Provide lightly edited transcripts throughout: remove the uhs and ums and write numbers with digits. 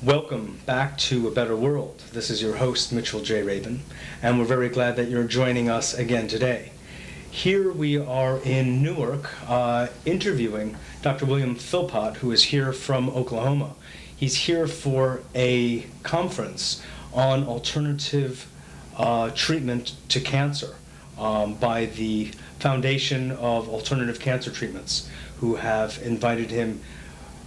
Welcome back to A Better World. This is your host, Mitchell J. Rabin, and we're very glad that you're joining us again today. Here we are in Newark interviewing Dr. William Philpott, who is here from Oklahoma. He's here for a conference on alternative treatment to cancer by the Foundation of Alternative Cancer Treatments, who have invited him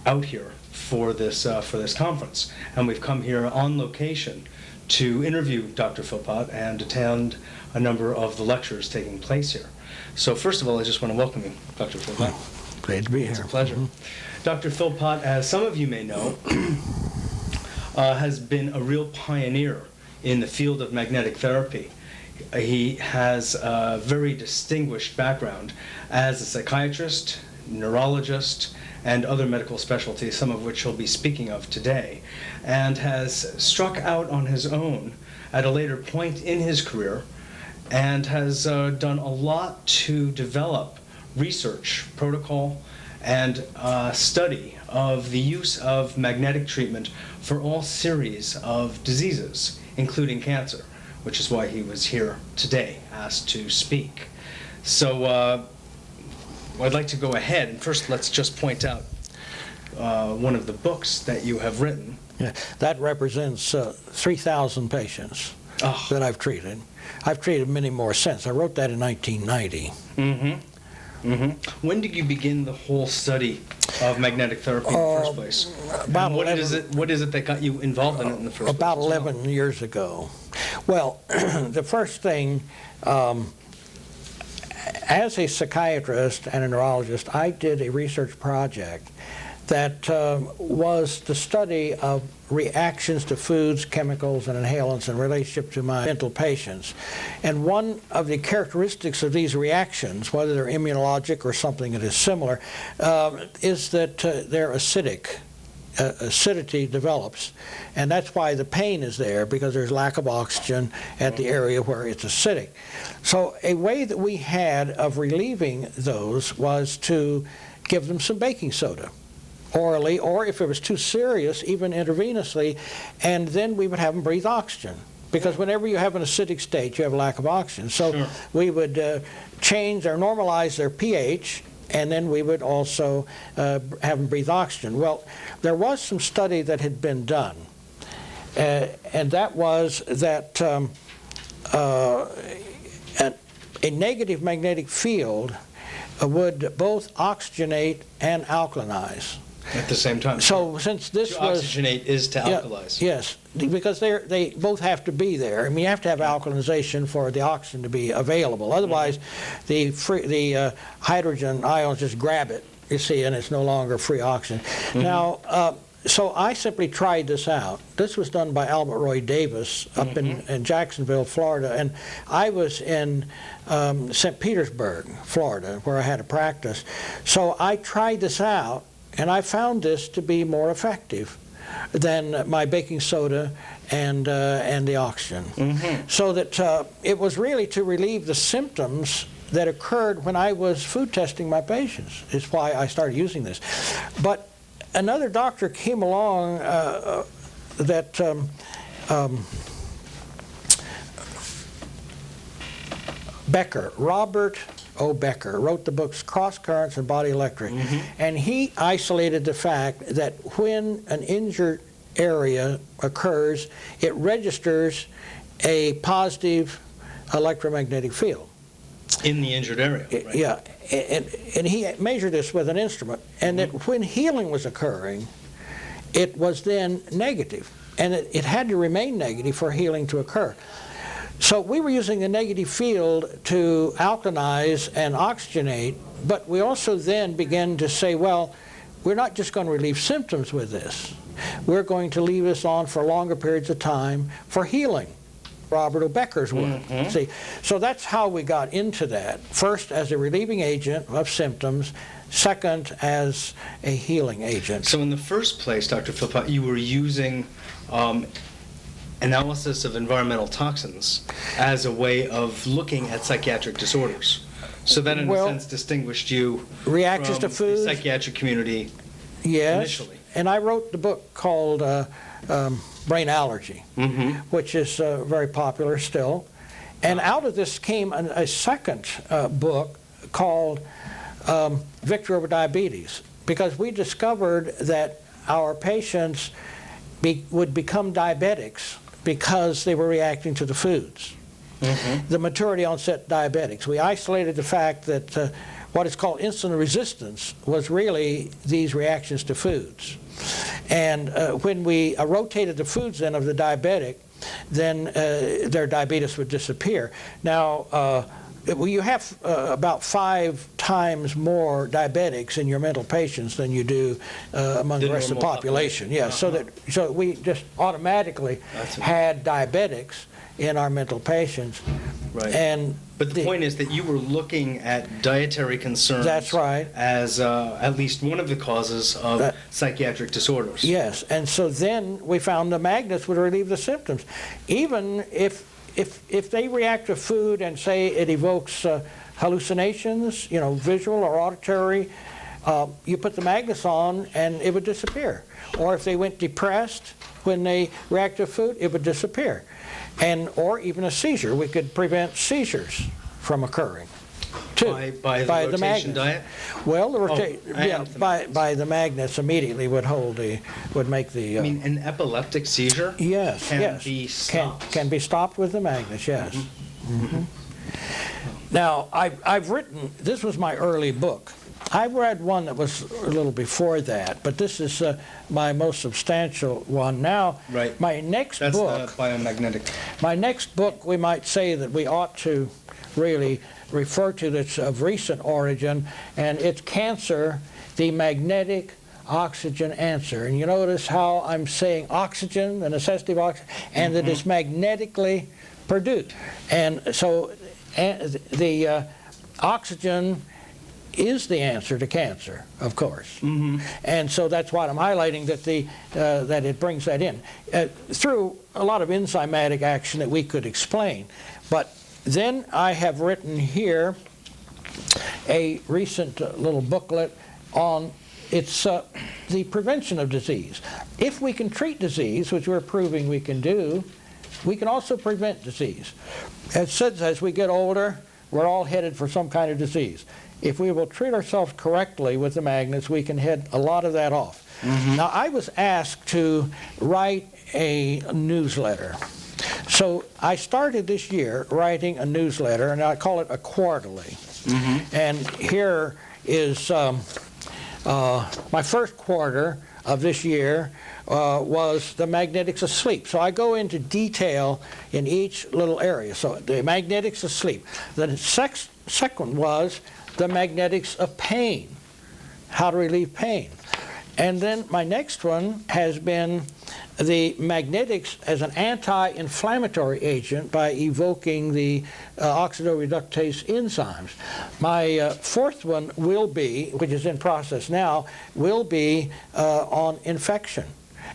out here for this conference. And we've come here on location to interview Dr. Philpott and attend a number of the lectures taking place here. So first of all, I just want to welcome you, Dr. Philpott. Great to be here. It's a pleasure. Dr. Philpott, as some of you may know, has been a real pioneer in the field of magnetic therapy. He has a very distinguished background as a psychiatrist, neurologist, and other medical specialties, some of which he'll be speaking of today, and has struck out on his own at a later point in his career and has done a lot to develop research, protocol, and study of the use of magnetic treatment for all series of diseases, including cancer, which is why he was here today, asked to speak. So I'd like to go ahead, and first let's just point out one of the books that you have written. Yeah, that represents 3,000 patients that I've treated. I've treated many more since. I wrote that in 1990. When did you begin the whole study of magnetic therapy in the first place? About what is it that got you involved in it in the first place? About 11 years ago. Well, the first thing, as a psychiatrist and a neurologist, I did a research project that was the study of reactions to foods, chemicals, and inhalants in relationship to my mental patients. And one of the characteristics of these reactions, whether they're immunologic or something that is similar, is that they're acidic. Acidity develops, and that's why the pain is there, because there's lack of oxygen at the area where it's acidic. So a way that we had of relieving those was to give them some baking soda orally, or if it was too serious, even intravenously, and then we would have them breathe oxygen. Because whenever you have an acidic state, you have a lack of oxygen. So we would change or normalize their pH, and then we would also have them breathe oxygen. Well, there was some study that had been done, and that was that a negative magnetic field would both oxygenate and alkalinize. At the same time. So since this to was... oxygenate is to alkalize. Yes, because they both have to be there. I mean, you have to have alkalinization for the oxygen to be available. Otherwise, the hydrogen ions just grab it, you see, and it's no longer free oxygen. Now, so I simply tried this out. This was done by Albert Roy Davis up in Jacksonville, Florida, and I was in St. Petersburg, Florida, where I had a practice. So I tried this out, and I found this to be more effective than my baking soda and the oxygen. So that it was really to relieve the symptoms that occurred when I was food testing my patients. Is why I started using this. But another doctor came along that Becker, Robert O. Becker, wrote the books Cross Currents and Body Electric. And he isolated the fact that when an injured area occurs, it registers a positive electromagnetic field. In the injured area, right? Yeah, and he measured this with an instrument, and that when healing was occurring, it was then negative, and it had to remain negative for healing to occur. So we were using the negative field to alkalinize and oxygenate, but we also then began to say, well, we're not just going to relieve symptoms with this. We're going to leave this on for longer periods of time for healing. Robert O. Becker's work. See, so that's how we got into that. First, as a relieving agent of symptoms. Second, as a healing agent. So in the first place, Dr. Philpott, you were using analysis of environmental toxins as a way of looking at psychiatric disorders. So that, in a sense, distinguished you reactions from to food, the psychiatric community yes, initially. And I wrote the book called brain allergy, which is very popular still. And out of this came a second book called Victory Over Diabetes, because we discovered that our patients would become diabetics because they were reacting to the foods. The maturity onset diabetics. We isolated the fact that what is called insulin resistance was really these reactions to foods. And when we rotated the foods then of the diabetic, then their diabetes would disappear. Now, you have about 5 times more diabetics in your mental patients than you do among the rest of the population. Yeah, so we just automatically had diabetics in our mental patients. Right. But the point is that you were looking at dietary concerns. That's right. As at least one of the causes of psychiatric disorders. Yes, and so then we found the magnets would relieve the symptoms. Even if they react to food and say it evokes hallucinations, visual or auditory, you put the magnets on and it would disappear. Or if they went depressed when they react to food, it would disappear. Or even a seizure. We could prevent seizures from occurring too. By the rotation diet? Well, by the magnets immediately would make the. I mean, an epileptic seizure? Yes, can be stopped. Can be stopped with the magnets. Yes. Now, I've written. This was my early book. I read one that was a little before that, but this is my most substantial one. Now, my next book. That's the Biomagnetic. My next book, we might say that we ought to really refer to that's of recent origin, and it's Cancer, the Magnetic Oxygen Answer. And you notice how I'm saying oxygen, the necessity of oxygen, and that it's magnetically produced. And so the oxygen is the answer to cancer, of course. And so that's why I'm highlighting that it brings that in through a lot of enzymatic action that we could explain. But then I have written here a recent little booklet on the prevention of disease. If we can treat disease, which we're proving we can do, we can also prevent disease. As we get older, we're all headed for some kind of disease. If we will treat ourselves correctly with the magnets, we can head a lot of that off. Now, I was asked to write a newsletter. So I started this year writing a newsletter, and I call it a quarterly. And here is my first quarter of this year was the magnetics of sleep. So I go into detail in each little area. So the magnetics of sleep. The second was the magnetics of pain, how to relieve pain. And then my next one has been the magnetics as an anti-inflammatory agent by evoking the oxidoreductase enzymes. My fourth one will be, which is in process now, will be on infection.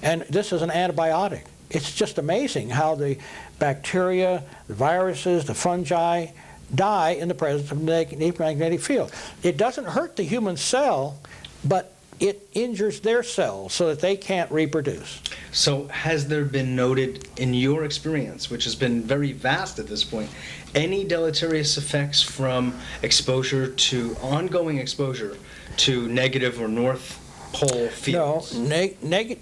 And this is an antibiotic. It's just amazing how the bacteria, the viruses, the fungi die in the presence of the magnetic field. It doesn't hurt the human cell, but it injures their cells so that they can't reproduce. So has there been noted in your experience, which has been very vast at this point, any deleterious effects from ongoing exposure to negative or north pole fields? No,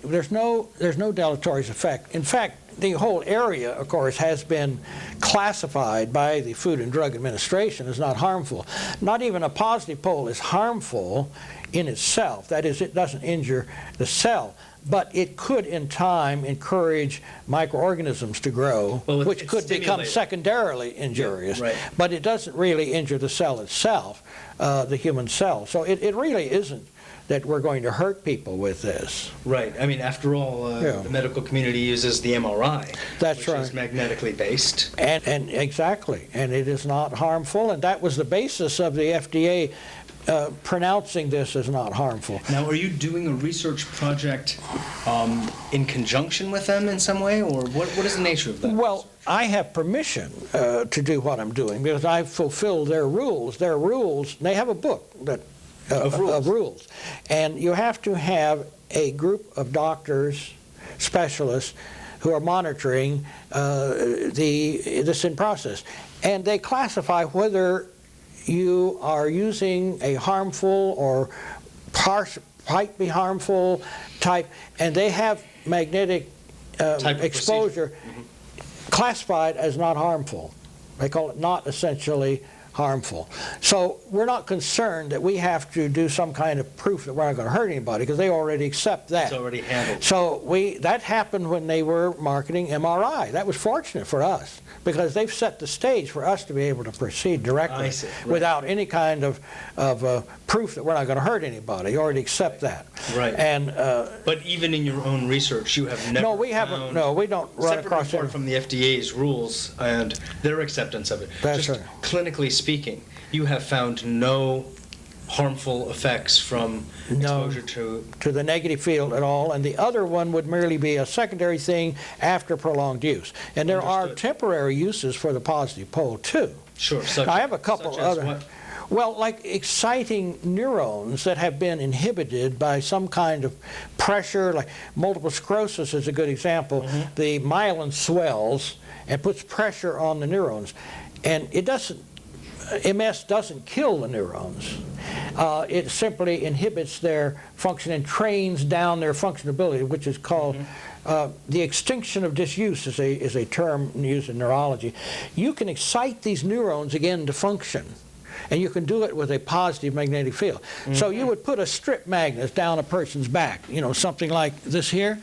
there's no deleterious effect. In fact, the whole area, of course, has been classified by the Food and Drug Administration as not harmful. Not even a positive pole is harmful in itself. That is, it doesn't injure the cell. But it could, in time, encourage microorganisms to grow, which could become secondarily injurious. Yeah, right. But it doesn't really injure the cell itself, the human cell. So it really isn't that we're going to hurt people with this. Right. I mean, after all, the medical community uses the MRI, which is magnetically based. And exactly. And it is not harmful. And that was the basis of the FDA pronouncing this as not harmful. Now, are you doing a research project in conjunction with them in some way, or what is the nature of that? Well, I have permission to do what I'm doing because I fulfill their rules. Their rules, they have a book that of rules. And you have to have a group of doctors specialists who are monitoring this in process. And they classify whether you are using a harmful or might be harmful type, and they have magnetic exposure classified as not harmful. They call it not essentially harmful. So we're not concerned that we have to do some kind of proof that we're not going to hurt anybody, because they already accept that. It's already handled. So that happened when they were marketing MRI. That was fortunate for us, because they've set the stage for us to be able to proceed directly without any kind of proof that we're not going to hurt anybody. You already accept that. Right. And but even in your own research, you have never we haven't. No, we don't run across it from the FDA's rules and their acceptance of it. That's Just right. clinically speaking, you have found no harmful effects from exposure to the negative field at all, and the other one would merely be a secondary thing after prolonged use. And there are temporary uses for the positive pole too. Sure. I have a couple other. What? Well, like exciting neurons that have been inhibited by some kind of pressure, like multiple sclerosis is a good example. The myelin swells and puts pressure on the neurons, and it doesn't. MS doesn't kill the neurons. It simply inhibits their function and trains down their functionability, which is called the extinction of disuse is a term used in neurology. You can excite these neurons again to function, and you can do it with a positive magnetic field. So you would put a strip magnet down a person's back, something like this here,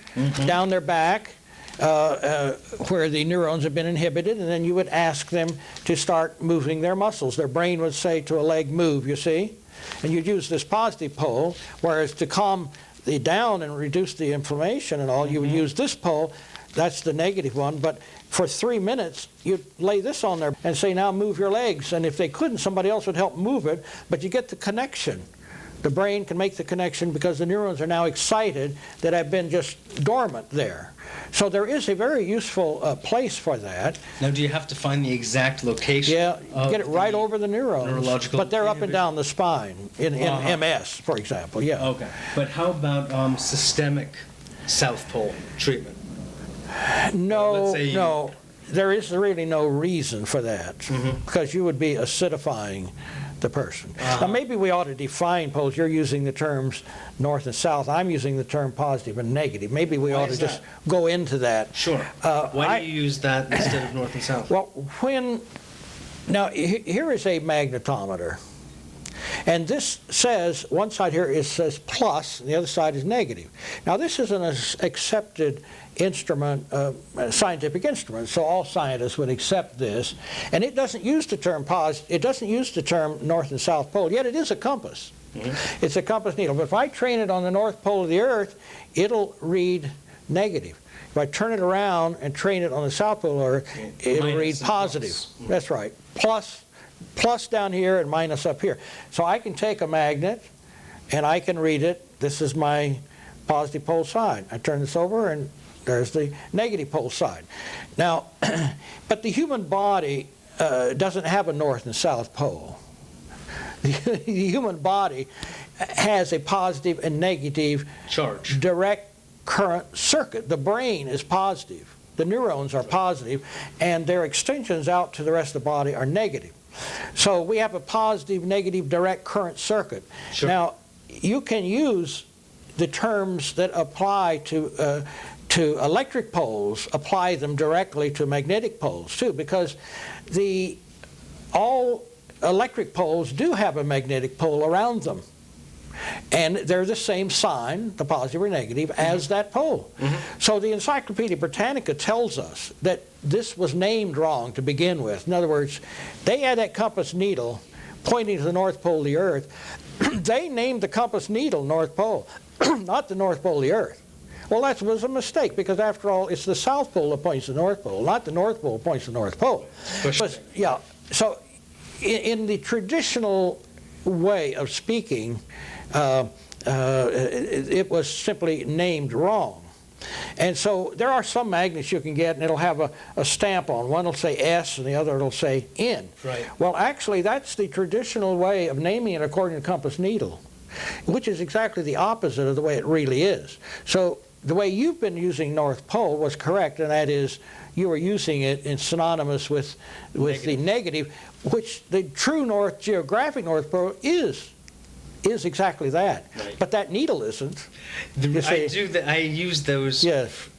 down their back, where the neurons have been inhibited, and then you would ask them to start moving their muscles. Their brain would say to a leg, move, you see? And you'd use this positive pole, whereas to calm the down and reduce the inflammation and all, you would use this pole. That's the negative one. But for 3 minutes, you'd lay this on there and say, now move your legs. And if they couldn't, somebody else would help move it, but you get the connection. The brain can make the connection because the neurons are now excited that have been just dormant there. So there is a very useful place for that. Now, do you have to find the exact location? Yeah, get it right over the neurons. Neurological but they're up and down the spine in MS, for example. Yeah. Okay. But how about systemic South Pole treatment? No. There is really no reason for that, because you would be acidifying the person. Now, maybe we ought to define poles. You're using the terms north and south. I'm using the term positive and negative. Maybe we ought to just go into that. Sure. Why do you use that instead of north and south? Well, now here is a magnetometer. And this says, one side here says plus, and the other side is negative. Now, this is an accepted instrument, scientific instrument, so all scientists would accept this. And it doesn't use the term it doesn't use the term north and south pole, yet it is a compass. It's a compass needle. But if I train it on the north pole of the Earth, it'll read negative. If I turn it around and train it on the south pole of the Earth, it'll read positive. That's right. Plus down here and minus up here. So I can take a magnet and I can read it. This is my positive pole side. I turn this over and there's the negative pole side. Now, but the human body doesn't have a north and south pole. The human body has a positive and negative charge, direct current circuit. The brain is positive. The neurons are positive, and their extensions out to the rest of the body are negative. So we have a positive, negative, direct current circuit. Sure. Now, you can use the terms that apply to electric poles, apply them directly to magnetic poles too, because all electric poles do have a magnetic pole around them. And they're the same sign, the positive or negative, as that pole. So the Encyclopedia Britannica tells us that this was named wrong to begin with. In other words, they had that compass needle pointing to the North Pole of the Earth. They named the compass needle North Pole, not the North Pole of the Earth. Well, that was a mistake, because after all, it's the South Pole that points to the North Pole, not the North Pole that points to the North Pole. But, yeah, so in the traditional way of speaking, it was simply named wrong. And so there are some magnets you can get, and it'll have a stamp on. One will say S, and the other will say N. Right. Well, actually, that's the traditional way of naming it according to compass needle, which is exactly the opposite of the way it really is. So the way you've been using North Pole was correct, and that is you were using it in synonymous with the negative, which the true geographic North Pole is exactly that. Right. But that needle isn't. I use those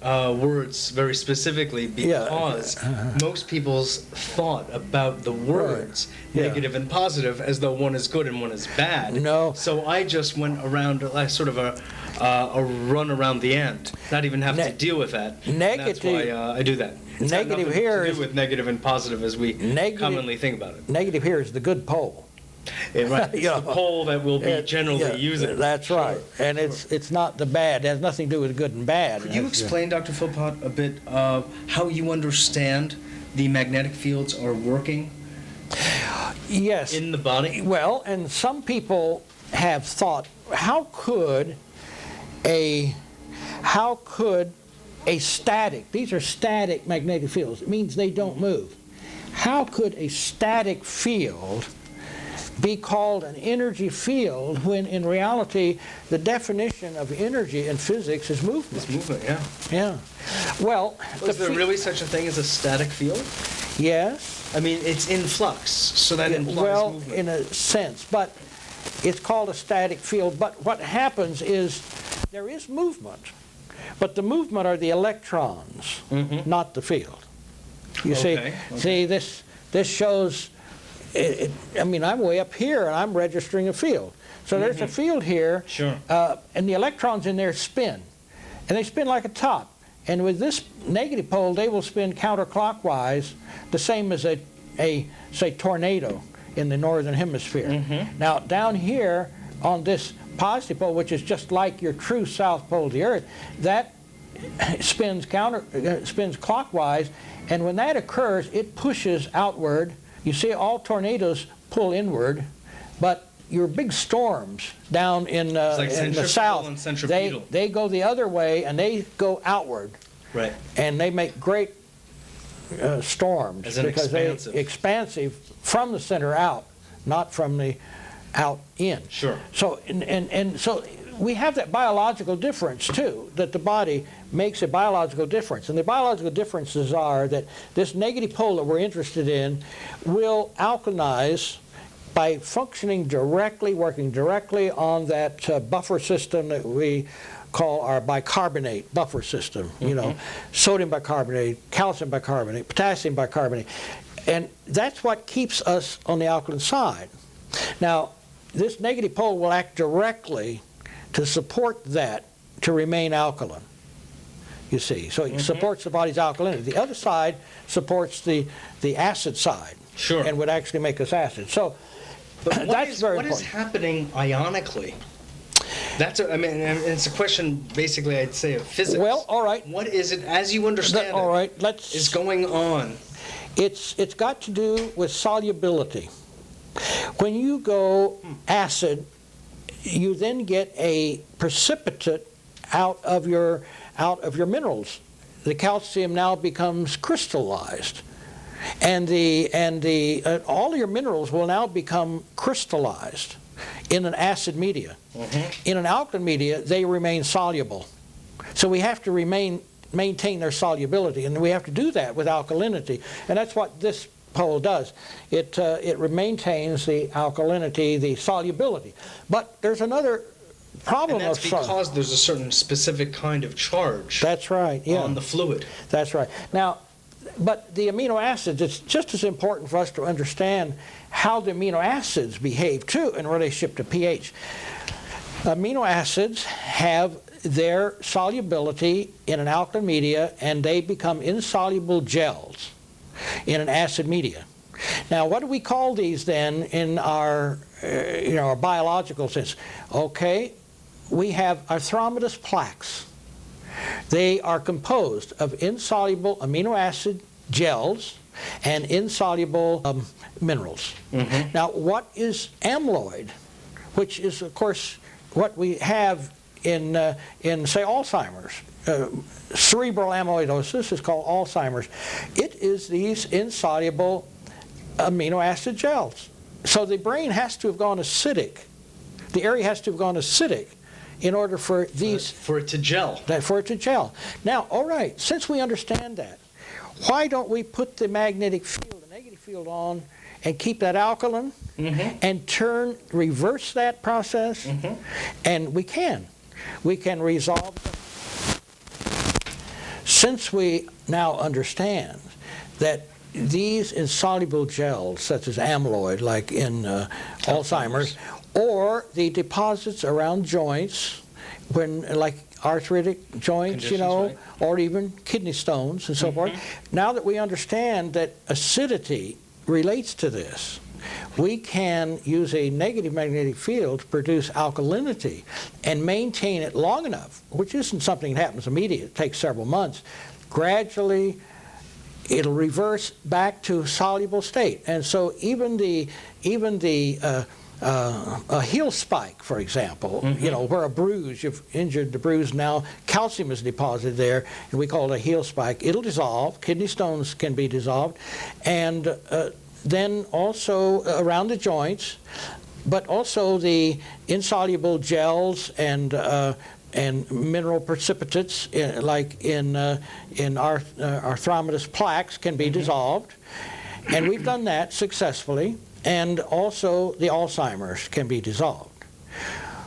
words very specifically because most people's thought about the words negative and positive as though one is good and one is bad. No. So I just went around like sort of a run around the end, not even having to deal with that. Negative. That's why I do that. It's Negative got here to is do with negative and positive as we commonly think about it. Negative here is the good pole. Yeah, right. It's the pole that we'll be generally using. That's right. And it's not the bad. It has nothing to do with good and bad. Could you explain, Dr. Philpott, a bit how you understand the magnetic fields are working Yes. in the body? Well, and some people have thought, how could a static, these are static magnetic fields, it means they don't move. How could a static field be called an energy field when in reality the definition of energy in physics is movement? It's movement, yeah. Yeah. Well, Is there really such a thing as a static field? Yes. I mean, it's in flux, so that implies Well, movement. in a sense, but it's called a static field. But what happens is there is movement, but the movement are the electrons, not the field. You see, this shows. I mean, I'm way up here, and I'm registering a field. So there's a field here, Sure. And the electrons in there spin, and they spin like a top. And with this negative pole, they will spin counterclockwise, the same as a say tornado in the northern hemisphere. Now down here on this positive pole, which is just like your true south pole of the Earth, that spins clockwise, and when that occurs, it pushes outward. You see, all tornadoes pull inward, but your big storms down in the south, and they go the other way and they go outward. Right. And they make great storms As an because expansive. they're expansive from the center out, not from the out in. Sure. So and so we have that biological difference too, that the body makes a biological difference. And the biological differences are that this negative pole that we're interested in will alkalinize by functioning directly, working directly on that buffer system that we call our bicarbonate buffer system. You know, sodium bicarbonate, calcium bicarbonate, potassium bicarbonate. And that's what keeps us on the alkaline side. Now, this negative pole will act directly to support that to remain alkaline, you see. So it supports the body's alkalinity. The other side supports the acid side. Sure. And would actually make us acid. So But that's very what is important. happening ionically? I mean, it's a question, basically, I'd say, of physics. Well, all right. What is it, as you understand All right, let's. is going on? It's got to do with solubility. When you go acid, you then get a precipitate out of your minerals. The calcium now becomes crystallized, and all your minerals will now become crystallized in an acid media. In an alkaline media, they remain soluble. So we have to maintain their solubility, and we have to do that with alkalinity, and that's what this pole does. It maintains the alkalinity, the solubility. But there's another problem. And that's because there's a certain specific kind of charge. That's right. Yeah. On the fluid. That's right. Now, but the amino acids, it's just as important for us to understand how the amino acids behave too in relationship to pH. Amino acids have their solubility in an alkaline media, and they become insoluble gels in an acid media. Now, what do we call these then in our our biological sense? Okay, we have arthromatous plaques. They are composed of insoluble amino acid gels and insoluble minerals. Now, what is amyloid, which is, of course, what we have in say, Alzheimer's? Cerebral amyloidosis is called Alzheimer's. It is these insoluble amino acid gels. So the brain has to have gone acidic. The area has to have gone acidic in order for these... For it to gel. For it to gel. Now, all right, since we understand that, why don't we put the magnetic field, the negative field on, and keep that alkaline, and reverse that process? And we can. We can resolve. Since we now understand that these insoluble gels, such as amyloid, like in Alzheimer's, or the deposits around joints, like arthritic joints, Right. or even kidney stones and so forth. Now that we understand that acidity relates to this, we can use a negative magnetic field to produce alkalinity and maintain it long enough, which isn't something that happens immediately. It takes several months. Gradually, it'll reverse back to soluble state. And so even the a heel spike, for example, where a bruise, you've injured the bruise, now calcium is deposited there, and we call it a heel spike. It'll dissolve. Kidney stones can be dissolved. And then also around the joints, but also the insoluble gels and mineral precipitates, like in arthromatous plaques, can be dissolved. And we've done that successfully. And also the Alzheimer's can be dissolved.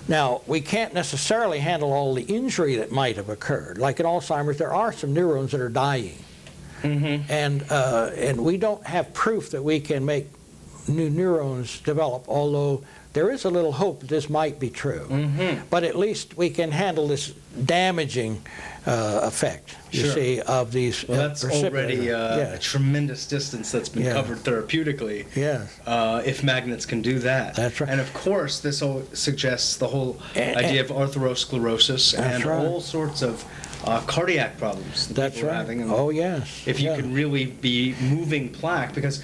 Now, we can't necessarily handle all the injury that might have occurred. Like in Alzheimer's, there are some neurons that are dying. And we don't have proof that we can make new neurons develop, although there is a little hope that this might be true. But at least we can handle this damaging effect, you see, of these Well, that's already a tremendous distance that's been covered therapeutically. If magnets can do that. That's right. And of course, this suggests the whole idea of atherosclerosis and all sorts of cardiac problems that people are having. And if you can really be moving plaque, because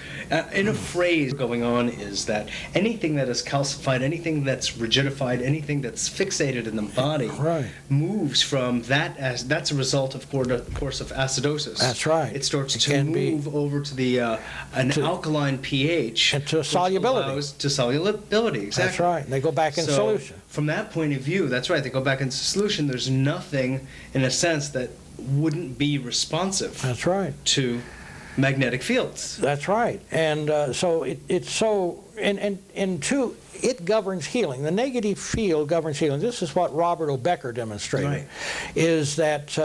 in a phrase going on is that anything that is calcified, anything that's rigidified, anything that's fixated in the body moves from that, as that's a result of course of acidosis. That's right. It starts to move over to the an alkaline pH and to solubility. To solubility, exactly. That's right. And they go back in solution. From that point of view, that's right. They go back into solution. There's nothing, in a sense, that wouldn't be responsive. That's right. To magnetic fields. That's right. And so it's so, and two, it governs healing. The negative field governs healing. This is what Robert O. Becker demonstrated, is that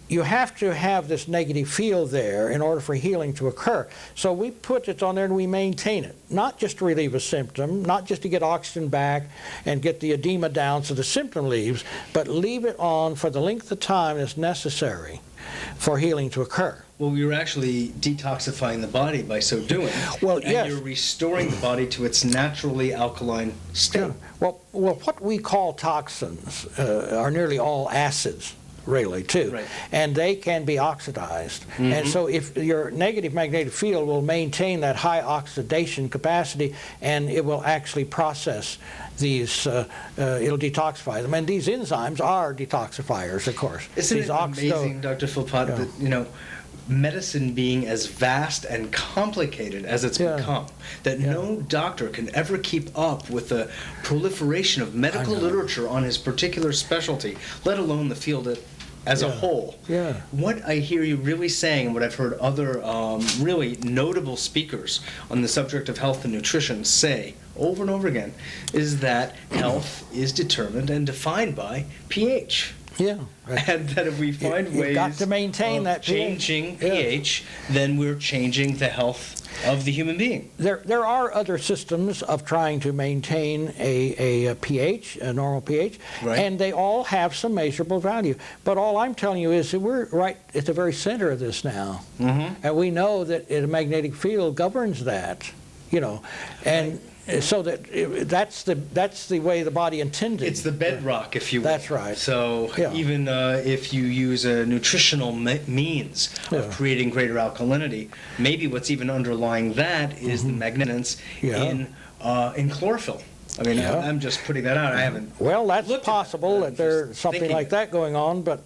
you have to have this negative field there in order for healing to occur. So we put it on there and we maintain it, not just to relieve a symptom, not just to get oxygen back and get the edema down so the symptom leaves, but leave it on for the length of time that's necessary for healing to occur. Well, you're actually detoxifying the body by so doing. Well, and you're restoring the body to its naturally alkaline state. Well, what we call toxins are nearly all acids, really, too. And they can be oxidized. And so if your negative magnetic field will maintain that high oxidation capacity, and it will actually process these, it'll detoxify them. And these enzymes are detoxifiers, of course. Isn't it amazing, Dr. Philpott, that, medicine being as vast and complicated as it's become, that no doctor can ever keep up with the proliferation of medical literature on his particular specialty, let alone the field as a whole. What I hear you really saying, and what I've heard other really notable speakers on the subject of health and nutrition say over and over again, is that health is determined and defined by pH. And that if we find ways got to maintain that changing pH, then we're changing the health of the human being. There are other systems of trying to maintain a pH, a normal pH, and they all have some measurable value. But all I'm telling you is that we're right at the very center of this now. And we know that a magnetic field governs that, and so that's the way the body intended. It's the bedrock, if you will. That's right. So even if you use a nutritional means of creating greater alkalinity, maybe what's even underlying that is the magnetance in chlorophyll. I mean, I'm just putting that out. I haven't. Well, that's possible that there's something like that going on, but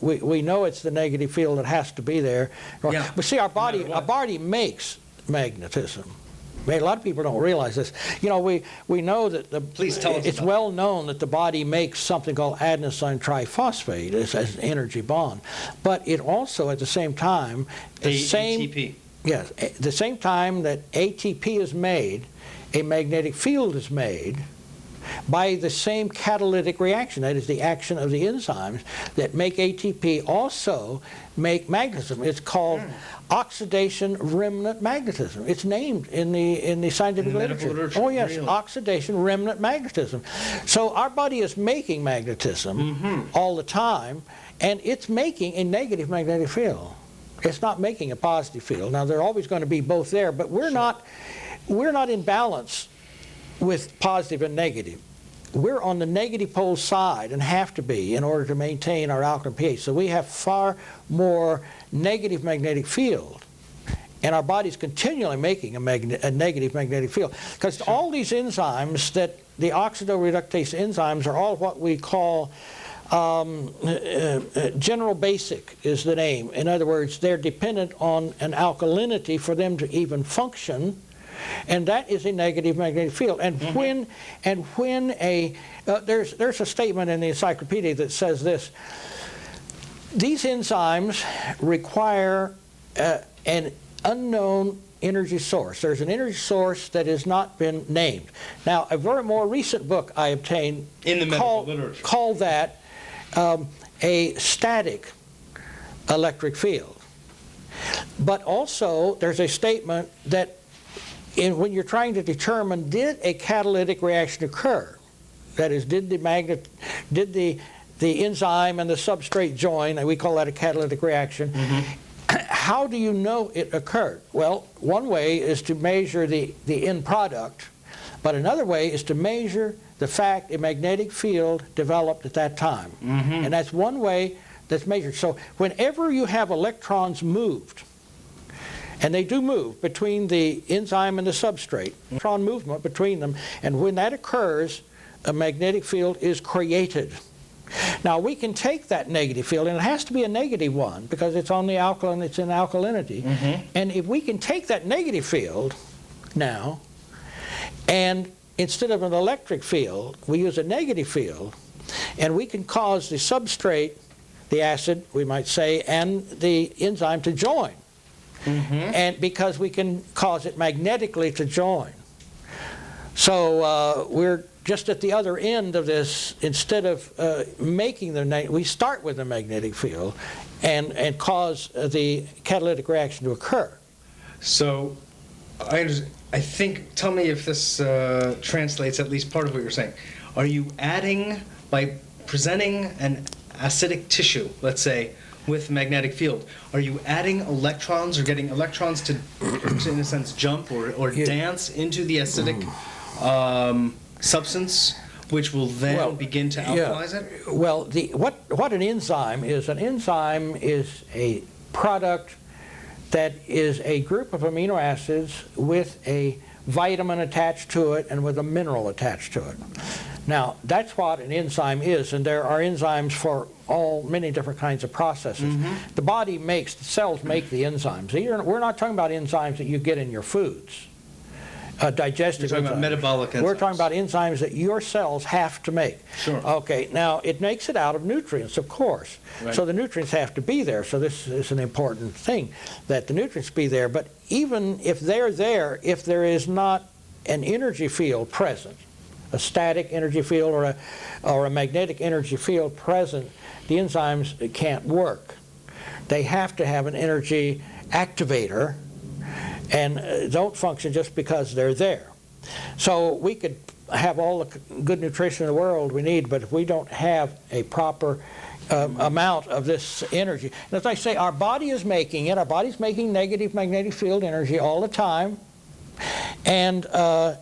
we know it's the negative field that has to be there. But see, our body makes magnetism. A lot of people don't realize this. You know, we know that Please tell us it's about well known that the body makes something called adenosine triphosphate as an energy bond. But it also, at the same time, ATP. Yes, at the same time that ATP is made, a magnetic field is made by the same catalytic reaction, that is the action of the enzymes that make ATP also make magnetism. It's called oxidation remnant magnetism. It's named in the scientific literature. Oh yes, really? Oxidation remnant magnetism. So our body is making magnetism all the time, and it's making a negative magnetic field. It's not making a positive field. Now they're always going to be both there, but we're not in balance with positive and negative. We're on the negative pole side and have to be in order to maintain our alkaline pH. So we have far more negative magnetic field, and our body's continually making a negative magnetic field. Because all these enzymes, that the oxidoreductase enzymes, are all what we call general basic is the name. In other words, they're dependent on an alkalinity for them to even function. And that is a negative magnetic field. And when there's a statement in the encyclopedia that says this: these enzymes require an unknown energy source. There's an energy source that has not been named. Now, a very more recent book I obtained in the medical literature called that a static electric field. But also, there's a statement that when you're trying to determine, did a catalytic reaction occur? That is, did the enzyme and the substrate join, and we call that a catalytic reaction. How do you know it occurred? Well, one way is to measure the end product, but another way is to measure the fact a magnetic field developed at that time. And that's one way that's measured. So whenever you have electrons moved, and they do move between the enzyme and the substrate, electron movement between them, and when that occurs, a magnetic field is created. Now we can take that negative field, and it has to be a negative one because it's on the alkaline, it's in alkalinity. And if we can take that negative field now, and instead of an electric field, we use a negative field, and we can cause the substrate, the acid, we might say, and the enzyme to join. And because we can cause it magnetically to join. So we're just at the other end of this. Instead of making we start with a magnetic field and cause the catalytic reaction to occur. So I think, tell me if this translates at least part of what you're saying. Are you adding, by presenting an acidic tissue, let's say, with magnetic field, are you adding electrons or getting electrons to in a sense, jump or dance into the acidic substance, which will then begin to alkalize it? Well, what an enzyme is a product that is a group of amino acids with a vitamin attached to it and with a mineral attached to it. Now, that's what an enzyme is, and there are enzymes for many different kinds of processes. The body the cells make the enzymes. We're not talking about enzymes that you get in your foods, digestive enzymes. We're talking about metabolic enzymes. We're talking about enzymes that your cells have to make. Sure. Okay, now it makes it out of nutrients, of course. Right. So the nutrients have to be there, so this is an important thing, that the nutrients be there. But even if they're there, if there is not an energy field present, a static energy field or a magnetic energy field present, the enzymes can't work. They have to have an energy activator and don't function just because they're there. So we could have all the good nutrition in the world we need, but if we don't have a proper amount of this energy, and as I say, our body is making it. Our body's making negative magnetic field energy all the time. And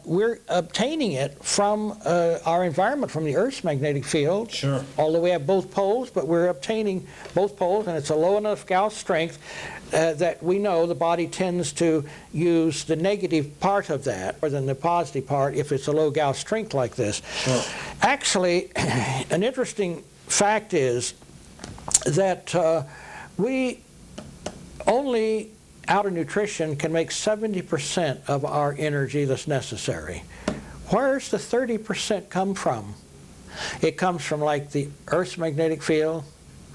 we're obtaining it from our environment, from the Earth's magnetic field. Sure. Although we have both poles, but we're obtaining both poles, and it's a low enough Gauss strength that we know the body tends to use the negative part of that more than the positive part if it's a low Gauss strength like this. Sure. Actually, an interesting fact is that we only out of nutrition can make 70% of our energy that's necessary. Where's the 30% come from? It comes from like the Earth's magnetic field,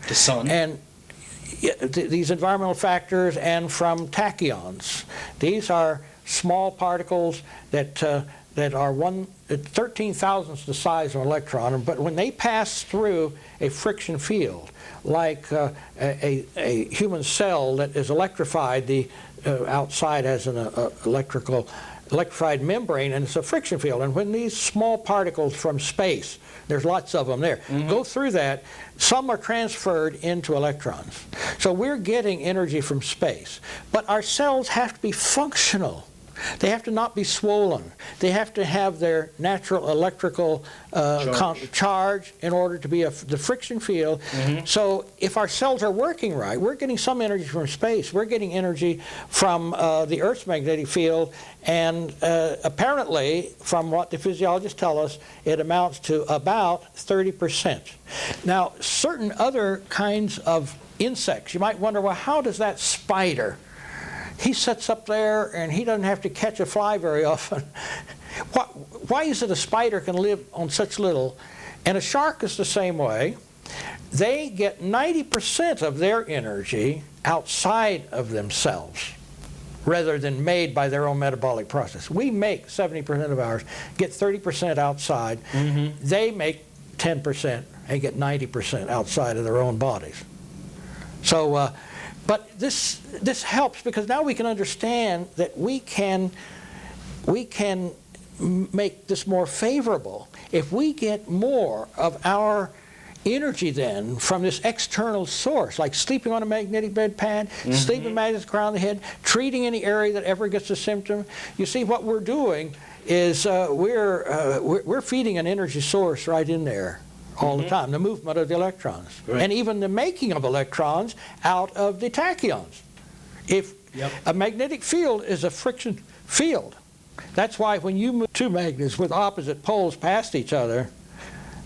The sun. and these environmental factors, and from tachyons. These are small particles that are 13 thousandths the size of an electron, but when they pass through a friction field, like a human cell that is electrified, the outside has an electrified membrane, and it's a friction field. And when these small particles from space, there's lots of them there, go through that, some are transferred into electrons. So we're getting energy from space. But our cells have to be functional. They have to not be swollen. They have to have their natural electrical charge in order to be the friction field. So if our cells are working right, we're getting some energy from space. We're getting energy from the Earth's magnetic field, and apparently, from what the physiologists tell us, it amounts to about 30%. Now, certain other kinds of insects, you might wonder, well, how does that spider? He sits up there and he doesn't have to catch a fly very often. Why is it a spider can live on such little? And a shark is the same way. They get 90% of their energy outside of themselves rather than made by their own metabolic process. We make 70% of ours, get 30% outside. They make 10% and get 90% outside of their own bodies. So, but this helps because now we can understand that we can make this more favorable. If we get more of our energy then from this external source, like sleeping on a magnetic bed pad, sleeping magnets around the head, treating any area that ever gets a symptom, you see what we're doing is we're feeding an energy source right in there all the time, the movement of the electrons, and even the making of electrons out of the tachyons. If a magnetic field is a friction field, that's why when you move two magnets with opposite poles past each other,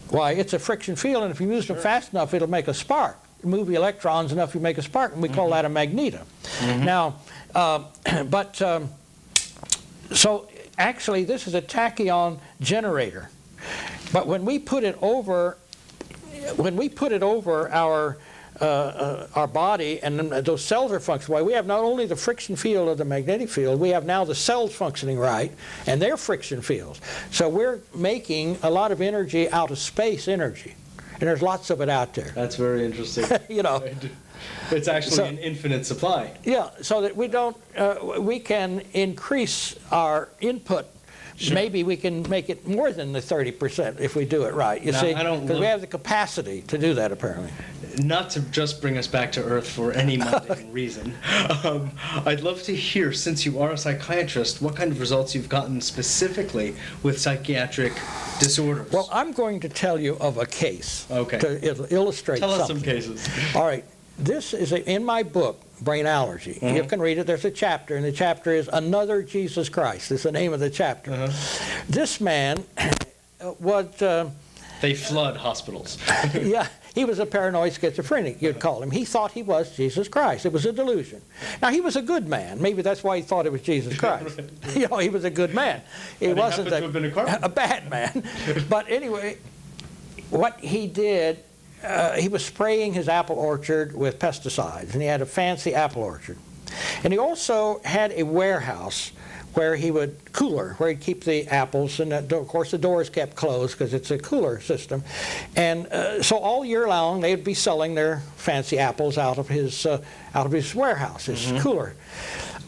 why, it's a friction field, and if you move them fast enough, it'll make a spark. Move the electrons enough, you make a spark, and we call that a magneto. Now, so actually this is a tachyon generator. But when we put it over our body, and then those cells are functioning right, we have not only the friction field of the magnetic field, we have now the cells functioning right, and their friction fields. So we're making a lot of energy out of space energy, and there's lots of it out there. That's very interesting. You know. It's actually an infinite supply. Yeah, so that we don't, we can increase our input. Maybe we can make it more than the 30% if we do it right, you see, because we have the capacity to do that apparently. Not to just bring us back to Earth for any mundane reason, I'd love to hear, since you are a psychiatrist, what kind of results you've gotten specifically with psychiatric disorders. Well, I'm going to tell you of a case to illustrate something. Tell us some cases. All right. This is in my book, Brain Allergy. You can read it. There's a chapter, and the chapter is Another Jesus Christ. It's the name of the chapter. This man was... they flood hospitals. Yeah, he was a paranoid schizophrenic, you'd call him. He thought he was Jesus Christ. It was a delusion. Now, he was a good man. Maybe that's why he thought it was Jesus Christ. You know, he was a good man. He wasn't a bad man. But anyway, what he did... he was spraying his apple orchard with pesticides, and he had a fancy apple orchard. And he also had a warehouse where he would, where he'd keep the apples, and of course the doors kept closed because it's a cooler system. And so all year long they'd be selling their fancy apples out of his warehouse, his cooler.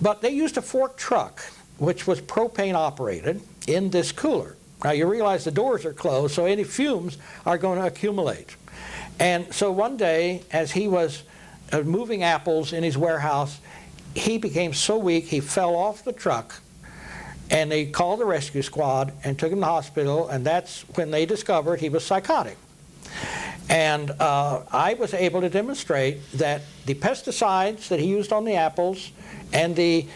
But they used a fork truck, which was propane operated, in this cooler. Now you realize the doors are closed, so any fumes are going to accumulate. And so one day, as he was moving apples in his warehouse, he became so weak he fell off the truck, and they called the rescue squad and took him to the hospital, and that's when they discovered he was psychotic. And I was able to demonstrate that the pesticides that he used on the apples and the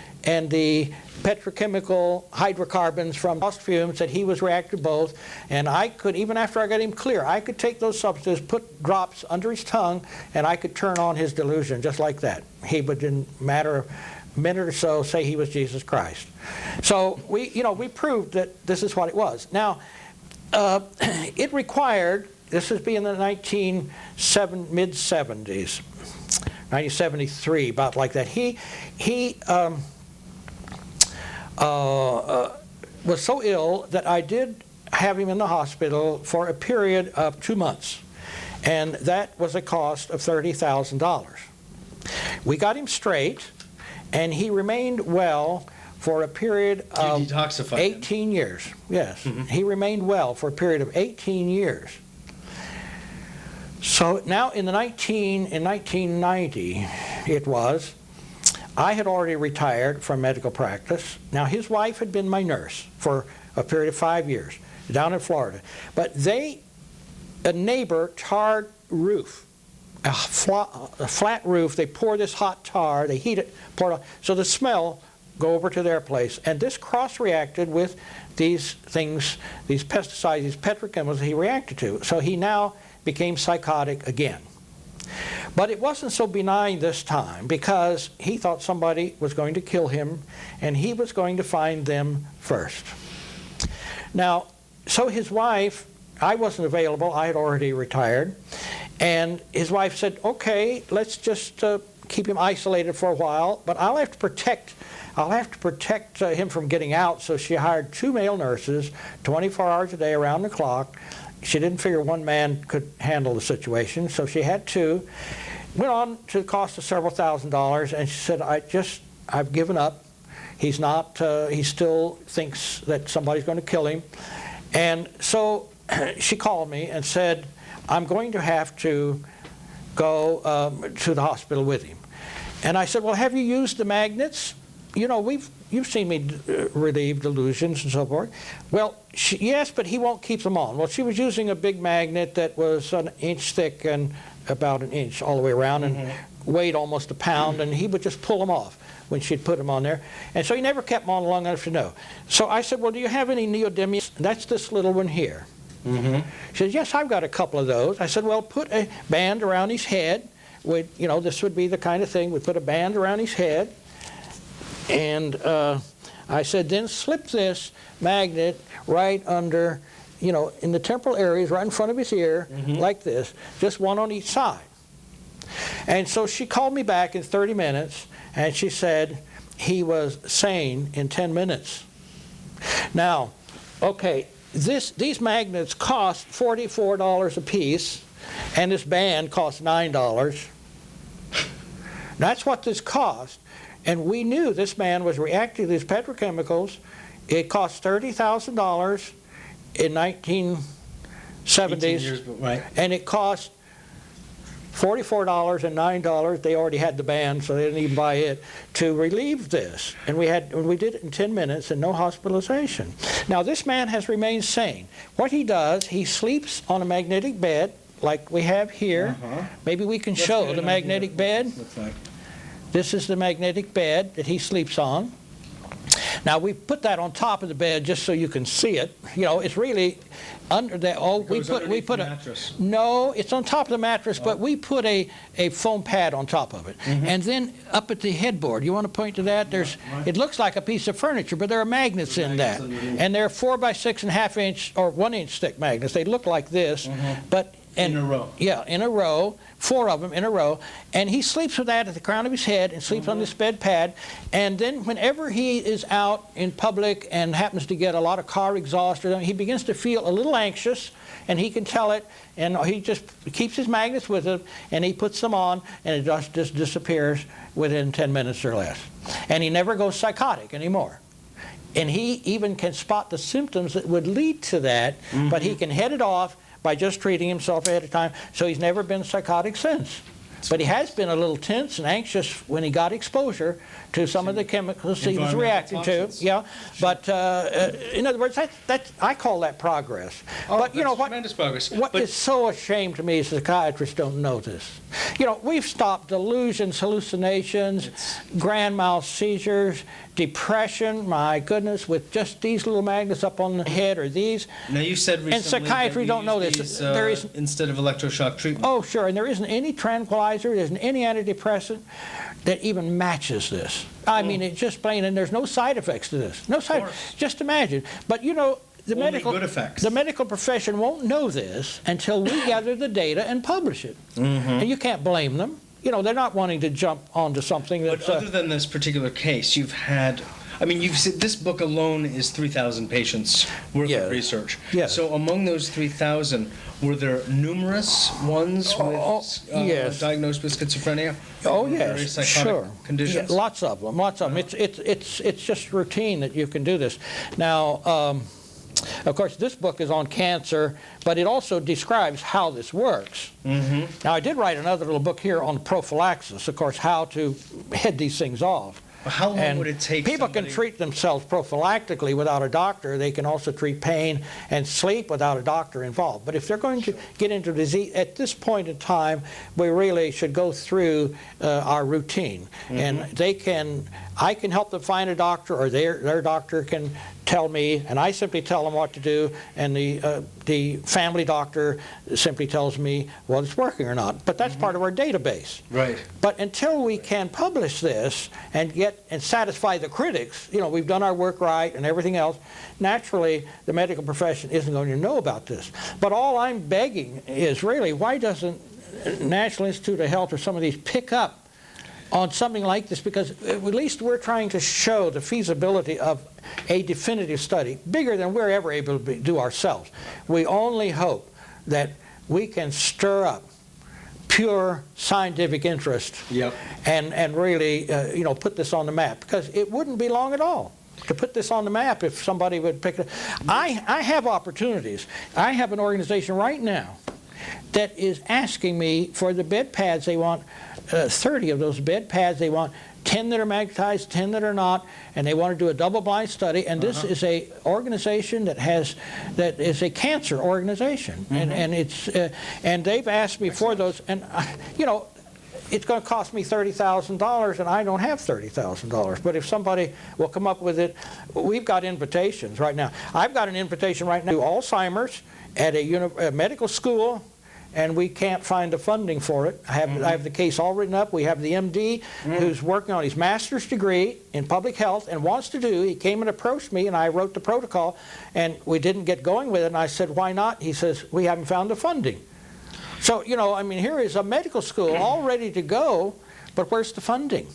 petrochemical hydrocarbons from exhaust fumes, that he was reactive both, and I could, even after I got him clear, I could take those substances, put drops under his tongue, and I could turn on his delusion just like that. He would, in a matter minute or so say he was Jesus Christ. So we proved that this is what it was. Now, it required, this would be in the mid-70s, 1973, about like that. He was so ill that I did have him in the hospital for a period of 2 months, and that was a cost of $30,000. We got him straight, and he remained well for a period of 18 years. Yes, he remained well for a period of 18 years. So now in 1990, it was, I had already retired from medical practice. Now his wife had been my nurse for a period of 5 years down in Florida. But a neighbor tarred roof, a flat roof, they pour this hot tar, they heat it, pour it on, so the smell go over to their place. And this cross-reacted with these things, these pesticides, these petrochemicals he reacted to. So he now became psychotic again. But it wasn't so benign this time, because he thought somebody was going to kill him, and he was going to find them first. Now, so his wife, I wasn't available, I had already retired, and his wife said, okay, let's just keep him isolated for a while, but I'll have to protect him from getting out. So she hired 2 male nurses, 24 hours a day, around the clock. She didn't figure one man could handle the situation, so she had 2. Went on to the cost of several $1,000s, and she said, I've given up. He's not, he still thinks that somebody's going to kill him. And so she called me and said, I'm going to have to go to the hospital with him. And I said, well, have you used the magnets? You know, you've seen me relieve delusions and so forth. Well, yes, but he won't keep them on. Well, she was using a big magnet that was an inch thick and about an inch all the way around, and weighed almost a pound, and he would just pull them off when she'd put them on there. And so he never kept them on long enough to know. So I said, well, do you have any neodymium? That's this little one here. She said, yes, I've got a couple of those. I said, well, put a band around his head. This would be the kind of thing. We'd put a band around his head. And I said, then slip this magnet right under, in the temporal areas, right in front of his ear, like this, just one on each side. And so she called me back in 30 minutes, and she said he was sane in 10 minutes. Now, okay, these magnets cost $44 a piece, and this band cost $9. That's what this cost. And we knew this man was reacting to these petrochemicals. It cost $30,000 in 1970s, years, right. And it cost $44 and $9. They already had the band, so they didn't even buy it, to relieve this. And we did it in 10 minutes and no hospitalization. Now, this man has remained sane. What he does, he sleeps on a magnetic bed like we have here. Maybe we can show the magnetic bed. Looks like. This is the magnetic bed that he sleeps on. Now, we put that on top of the bed just so you can see it. It's really under that. Oh, we put a mattress. No, it's on top of the mattress, but we put a foam pad on top of it. And then up at the headboard, you want to point to that? It looks like a piece of furniture, but there are magnets in that, and they're 4 by 6.5 inch or 1 inch thick magnets. They look like this, but in a row. Yeah, in a row, 4 of them in a row. And he sleeps with that at the crown of his head and sleeps on this bed pad. And then whenever he is out in public and happens to get a lot of car exhaust, he begins to feel a little anxious, and he can tell it. And he just keeps his magnets with him, and he puts them on, and it just disappears within 10 minutes or less. And he never goes psychotic anymore. And he even can spot the symptoms that would lead to that, but he can head it off by just treating himself ahead of time. So he's never been psychotic since. But he has been a little tense and anxious when he got exposure to some of the chemicals he was reacting to. Yeah, but in other words, I call that progress. But tremendous progress. What is so a shame to me is psychiatrists don't know this. We've stopped delusions, hallucinations, grand mal seizures, depression, my goodness, with just these little magnets up on the head, or these. Now, you said recently and psychiatry that don't know this. These, instead of electroshock treatment. Oh, sure, and there isn't any tranquilizer tranquilizer, there isn't any antidepressant that even matches this. I mean, it's just plain, and there's no side effects to this. No side. Just imagine. But you know, the medical profession won't know this until we gather the data and publish it. And you can't blame them. You know, they're not wanting to jump onto something that's... But other than this particular case, you've had... I mean, you've said this book alone is 3,000 patients worth of research. Yes. So among those 3,000, were there numerous ones with diagnosed with schizophrenia? Oh yes, sure. Conditions? Yeah, lots of them. It's just routine that you can do this. Now, of course, this book is on cancer, but it also describes how this works. Now, I did write another little book here on prophylaxis, of course, how to head these things off. How long would it take? People can treat themselves prophylactically without a doctor. They can also treat pain and sleep without a doctor involved. But if they're going to get into disease, at this point in time, we really should go through our routine. And I can help them find a doctor, or their doctor can tell me, and I simply tell them what to do, and the family doctor simply tells me whether it's working or not. But that's part of our database. Right. But until we can publish this and satisfy the critics, you know, we've done our work right and everything else, naturally the medical profession isn't going to know about this. But all I'm begging is really, why doesn't National Institute of Health or some of these pick up on something like this? Because at least we're trying to show the feasibility of a definitive study, bigger than we're ever able to do ourselves. We only hope that we can stir up pure scientific interest and really you know, put this on the map, because it wouldn't be long at all to put this on the map if somebody would pick it up. I have opportunities. I have an organization right now that is asking me for the bed pads. They want 30 of those bed pads. They want 10 that are magnetized, 10 that are not, and they want to do a double-blind study. And this is a organization that is a cancer organization, and it's and they've asked me for those, and you know, it's going to cost me $30,000, and I don't have $30,000. But if somebody will come up with it, we've got invitations right now. I've got an invitation right now to Alzheimer's at a medical school, and we can't find the funding for it. I have the case all written up. We have the MD who's working on his master's degree in public health and wants to do. He came and approached me, and I wrote the protocol, and we didn't get going with it. And I said, why not? He says, we haven't found the funding. So, you know, I mean, here is a medical school all ready to go, but where's the funding?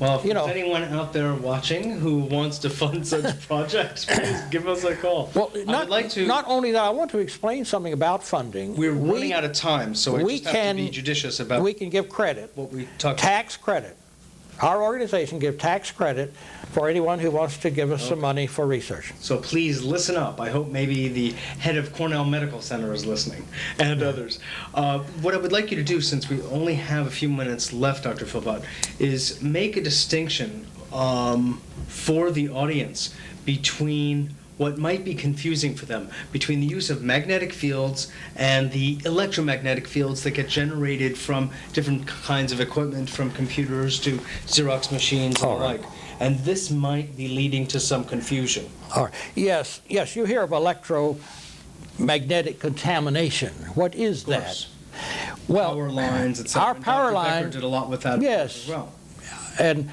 Well, if there's anyone out there watching who wants to fund such projects, please give us a call. Well, not only that, I want to explain something about funding. We're running out of time, so we just have to be judicious about we can give credit, what we talk tax credit. Our organization gives tax credit for anyone who wants to give us some money for research. So please listen up. I hope maybe the head of Cornell Medical Center is listening, and others. What I would like you to do, since we only have a few minutes left, Dr. Philpott, is make a distinction for the audience between what might be confusing for them, between the use of magnetic fields and the electromagnetic fields that get generated from different kinds of equipment, from computers to Xerox machines and the like. And this might be leading to some confusion. All right. Yes, you hear of electromagnetic contamination. What is that? Well, power lines, etc. Our power line did a lot with that as well. And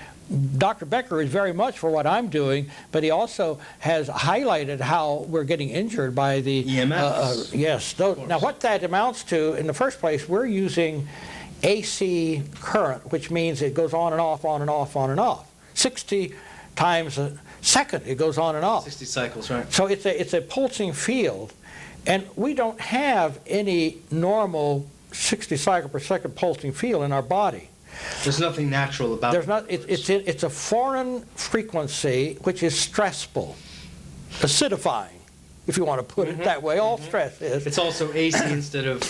Dr. Becker is very much for what I'm doing, but he also has highlighted how we're getting injured by the EMFs. Yes. Now, what that amounts to, in the first place, we're using AC current, which means it goes on and off, on and off, on and off. 60 times a second it goes on and off. 60 cycles, right. So it's a pulsing field, and we don't have any normal 60 cycle per second pulsing field in our body. There's nothing natural about it. There's not. It's a foreign frequency which is stressful, acidifying, if you want to put it that way. All stress is. It's also AC instead of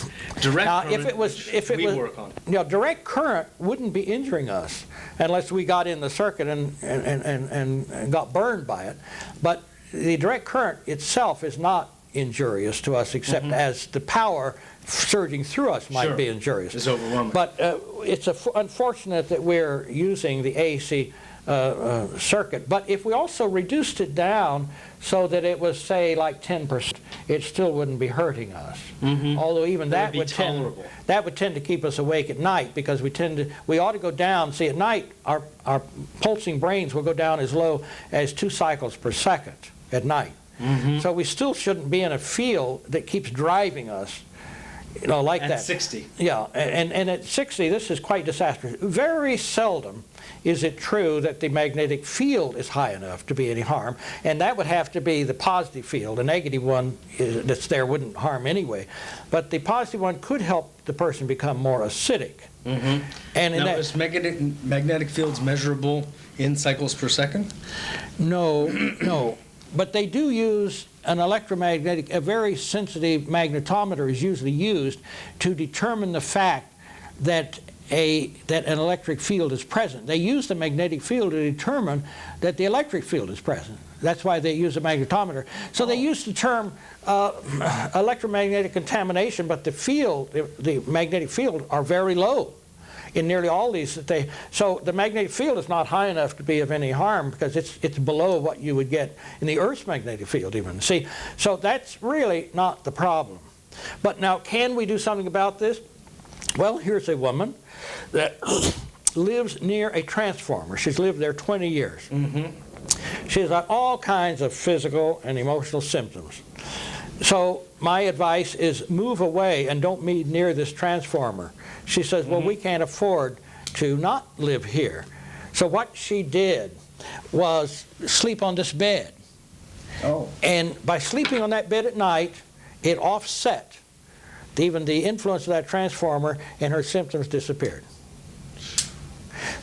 direct current, if it was, work on. You know, direct current wouldn't be injuring us unless we got in the circuit and got burned by it. But the direct current itself is not injurious to us, except as the power surging through us might be injurious. It's overwhelming. But it's unfortunate that we're using the AC circuit. But if we also reduced it down so that it was, say, like 10%, it still wouldn't be hurting us. Although even that would tend to keep us awake at night, because we ought to go down. See, at night, our pulsing brains will go down as low as 2 cycles per second at night. So we still shouldn't be in a field that keeps driving us, like that. At 60. Yeah, and at 60, this is quite disastrous. Very seldom is it true that the magnetic field is high enough to be any harm, and that would have to be the positive field. The negative one that's there wouldn't harm anyway, but the positive one could help the person become more acidic. And now, is magnetic fields measurable in cycles per second? No, no. But they do use an electromagnetic, a very sensitive magnetometer is usually used to determine the fact that an electric field is present. They use the magnetic field to determine that the electric field is present. That's why they use a magnetometer. So they use the term electromagnetic contamination, but the field, the magnetic field, are very low in nearly all these. So the magnetic field is not high enough to be of any harm, because it's below what you would get in the Earth's magnetic field even. See, so that's really not the problem. But now, can we do something about this? Well, here's a woman that lives near a transformer. She's lived there 20 years. She's got all kinds of physical and emotional symptoms. So my advice is move away and don't be near this transformer. She says, well, we can't afford to not live here. So what she did was sleep on this bed. And by sleeping on that bed at night, it offset even the influence of that transformer, and her symptoms disappeared.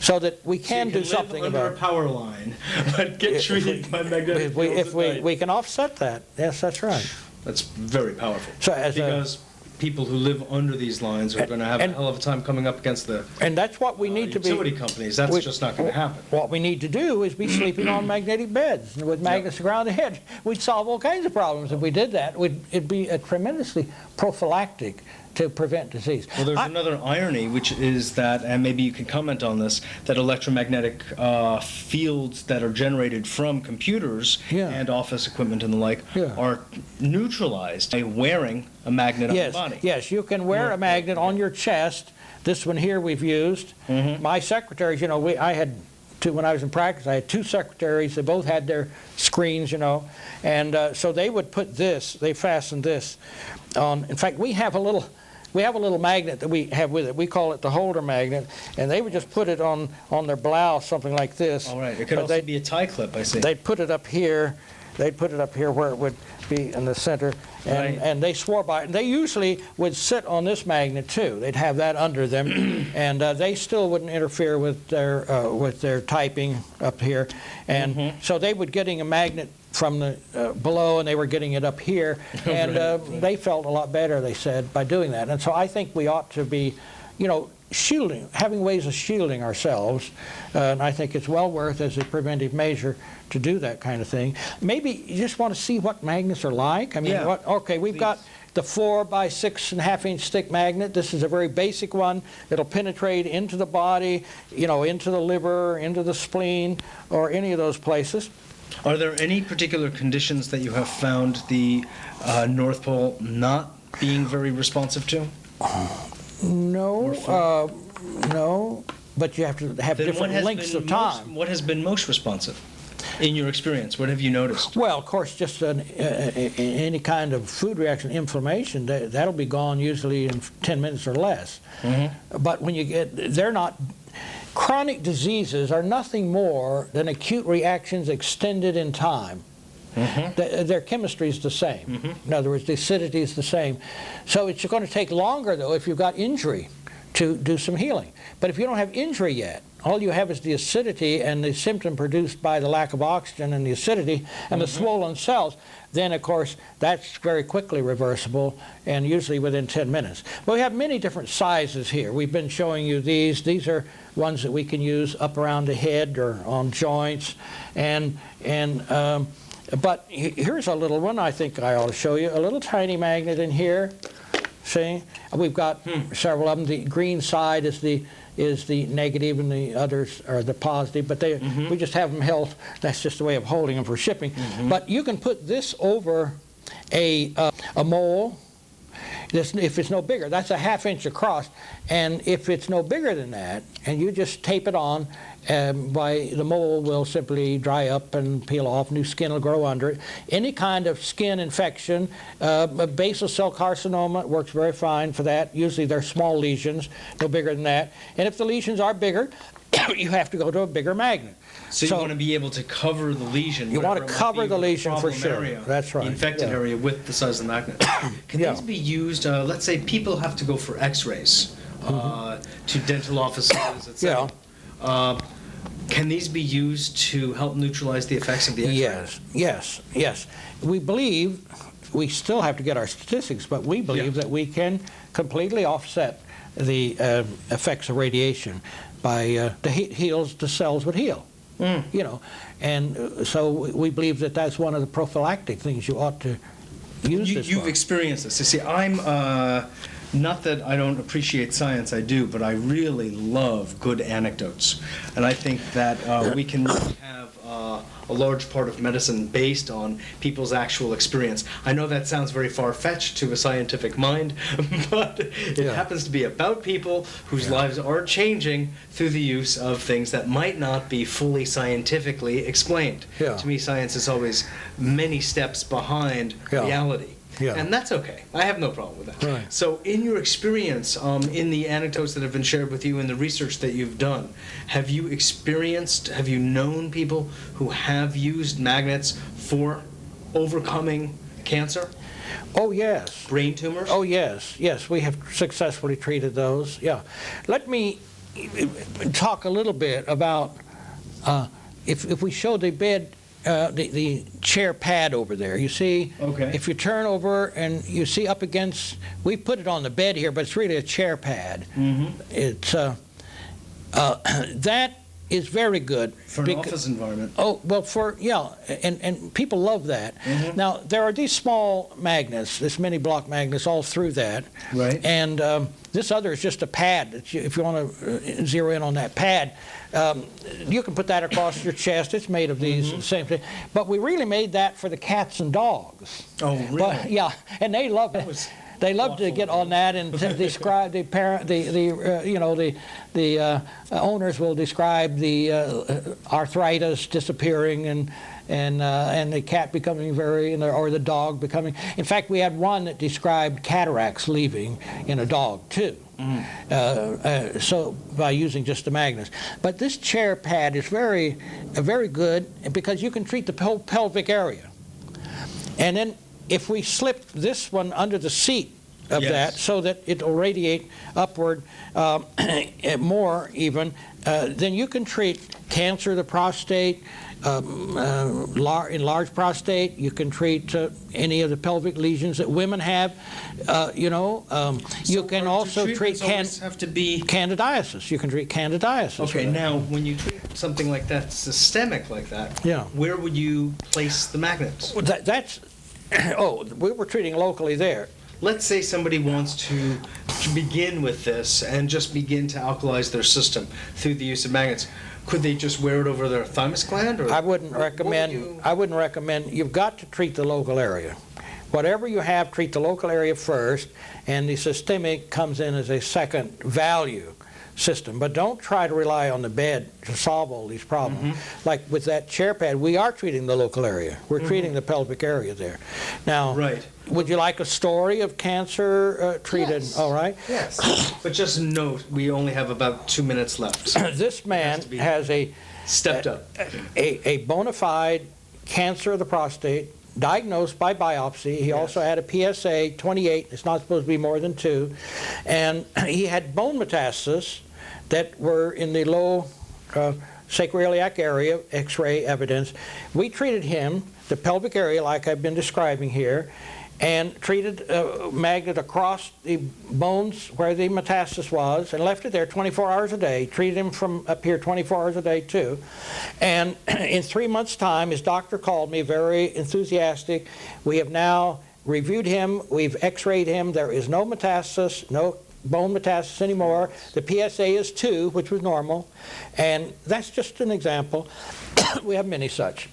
So that we can do something about it. Live under a power line, but get treated by magnetic fields. If we can offset that, yes, that's right. That's very powerful. So because people who live under these lines are going to have a hell of a time coming up against the and that's what we need to be. Utility companies. That's just not going to happen. What we need to do is be sleeping on magnetic beds with magnets around the head. We'd solve all kinds of problems if we did that. It'd be a tremendously prophylactic to prevent disease. Well, there's another irony, which is that, and maybe you can comment on this, that electromagnetic fields that are generated from computers and office equipment and the like are neutralized by wearing a magnet on the body. Yes, you can wear a magnet on your chest. This one here we've used. My secretaries, I had two, when I was in practice, I had 2 secretaries. They both had their screens, and so they would put this, they fastened this on. In fact, we have a little magnet that we have with it. We call it the holder magnet, and they would just put it on their blouse, something like this. All right. It could also be a tie clip, I see. They'd put it up here. They'd put it up here where it would be in the center, and they swore by it. And they usually would sit on this magnet too. They'd have that under them, and they still wouldn't interfere with their typing up here. And so they were getting a magnet from the below, and they were getting it up here, and they felt a lot better, they said, by doing that. And so I think we ought to be, having ways of shielding ourselves, and I think it's well worth, as a preventive measure, to do that kind of thing. Maybe you just want to see what magnets are like. I mean, we've got the 4 by 6.5 inch thick magnet. This is a very basic one. It'll penetrate into the body, into the liver, into the spleen, or any of those places. Are there any particular conditions that you have found the North Pole not being very responsive to? No, no, but you have to have different lengths of time. What has been most responsive in your experience? What have you noticed? Well, of course, just any kind of food reaction, inflammation, that'll be gone usually in 10 minutes or less. But when they're not. Chronic diseases are nothing more than acute reactions extended in time. Their chemistry is the same. In other words, the acidity is the same. So it's going to take longer, though, if you've got injury, to do some healing. But if you don't have injury yet, all you have is the acidity and the symptom produced by the lack of oxygen and the acidity and the swollen cells, then, of course, that's very quickly reversible, and usually within 10 minutes. But we have many different sizes here. We've been showing you these. These are ones that we can use up around the head or on joints. But here's a little one I think I ought to show you. A little tiny magnet in here. See? We've got several of them. The green side is the is the negative and the others are the positive, but we just have them held. That's just a way of holding them for shipping. But you can put this over a mole. If it's no bigger, that's a 1/2 inch across, and if it's no bigger than that, and you just tape it on, the mole will simply dry up and peel off, new skin will grow under it. Any kind of skin infection, basal cell carcinoma works very fine for that. Usually they're small lesions, no bigger than that, and if the lesions are bigger, you have to go to a bigger magnet. So you want to be able to cover the lesion. You want to cover the lesion for sure. Area, that's right. The infected area with the size of the magnet. Can these be used, let's say people have to go for x-rays to dental offices, etc. Can these be used to help neutralize the effects of the x-ray? Yes. We believe, we still have to get our statistics, but we believe that we can completely offset the effects of radiation by the heat heals, the cells would heal. You know, and so we believe that that's one of the prophylactic things you ought to use this You've for. experienced this. You see, I'm, not that I don't appreciate science, I do, but I really love good anecdotes. And I think that we can really have a large part of medicine based on people's actual experience. I know that sounds very far-fetched to a scientific mind, but it happens to be about people whose lives are changing through the use of things that might not be fully scientifically explained. To me, science is always many steps behind reality. And that's okay. I have no problem with that. Right. So in your experience, in the anecdotes that have been shared with you, in the research that you've done, have you known people who have used magnets for overcoming cancer? Oh, yes. Brain tumors? Oh, yes. We have successfully treated those. Let me talk a little bit about if we show the bed, the chair pad over there. You see, if you turn over and you see up against, we put it on the bed here, but it's really a chair pad. It's that is very good for an office environment. Oh, well, and people love that. Now there are these small magnets, this mini block magnets, all through that. Right. And this other is just a pad. If you want to zero in on that pad, you can put that across your chest. It's made of these same thing. But we really made that for the cats and dogs. Oh, really? But, and they love it. They love to get on that and describe the parent. The owners will describe the arthritis disappearing and the cat becoming or the dog becoming. In fact, we had one that described cataracts leaving in a dog too. So by using just the magnets. But this chair pad is very good because you can treat the pelvic area. And then if we slip this one under the seat of that so that it will radiate upward more even, then you can treat cancer of the prostate, enlarged prostate. You can treat any of the pelvic lesions that women have. You can also treat candidiasis. You can treat candidiasis. Okay, now when you treat something like that, systemic like that, where would you place the magnets? Well, we were treating locally there. Let's say somebody wants to begin with this and just begin to alkalize their system through the use of magnets. Could they just wear it over their thymus gland? Or I wouldn't recommend. You've got to treat the local area. Whatever you have, treat the local area first, and the systemic comes in as a second value system. But don't try to rely on the bed to solve all these problems. Like with that chair pad, we are treating the local area. We're treating the pelvic area there. Now, would you like a story of cancer treated? Yes. All right. Yes. But just note, we only have about 2 minutes left. This man has a bona fide cancer of the prostate, diagnosed by biopsy. He also had a PSA 28. It's not supposed to be more than 2. And he had bone metastasis that were in the low sacroiliac area, X-ray evidence. We treated him, the pelvic area like I've been describing here, and treated a magnet across the bones where the metastasis was and left it there 24 hours a day. Treated him from up here 24 hours a day too. And in 3 months' time, his doctor called me, very enthusiastic. We have now reviewed him. We've x-rayed him. There is no metastasis, no bone metastasis anymore. The PSA is 2, which was normal. And that's just an example. We have many such.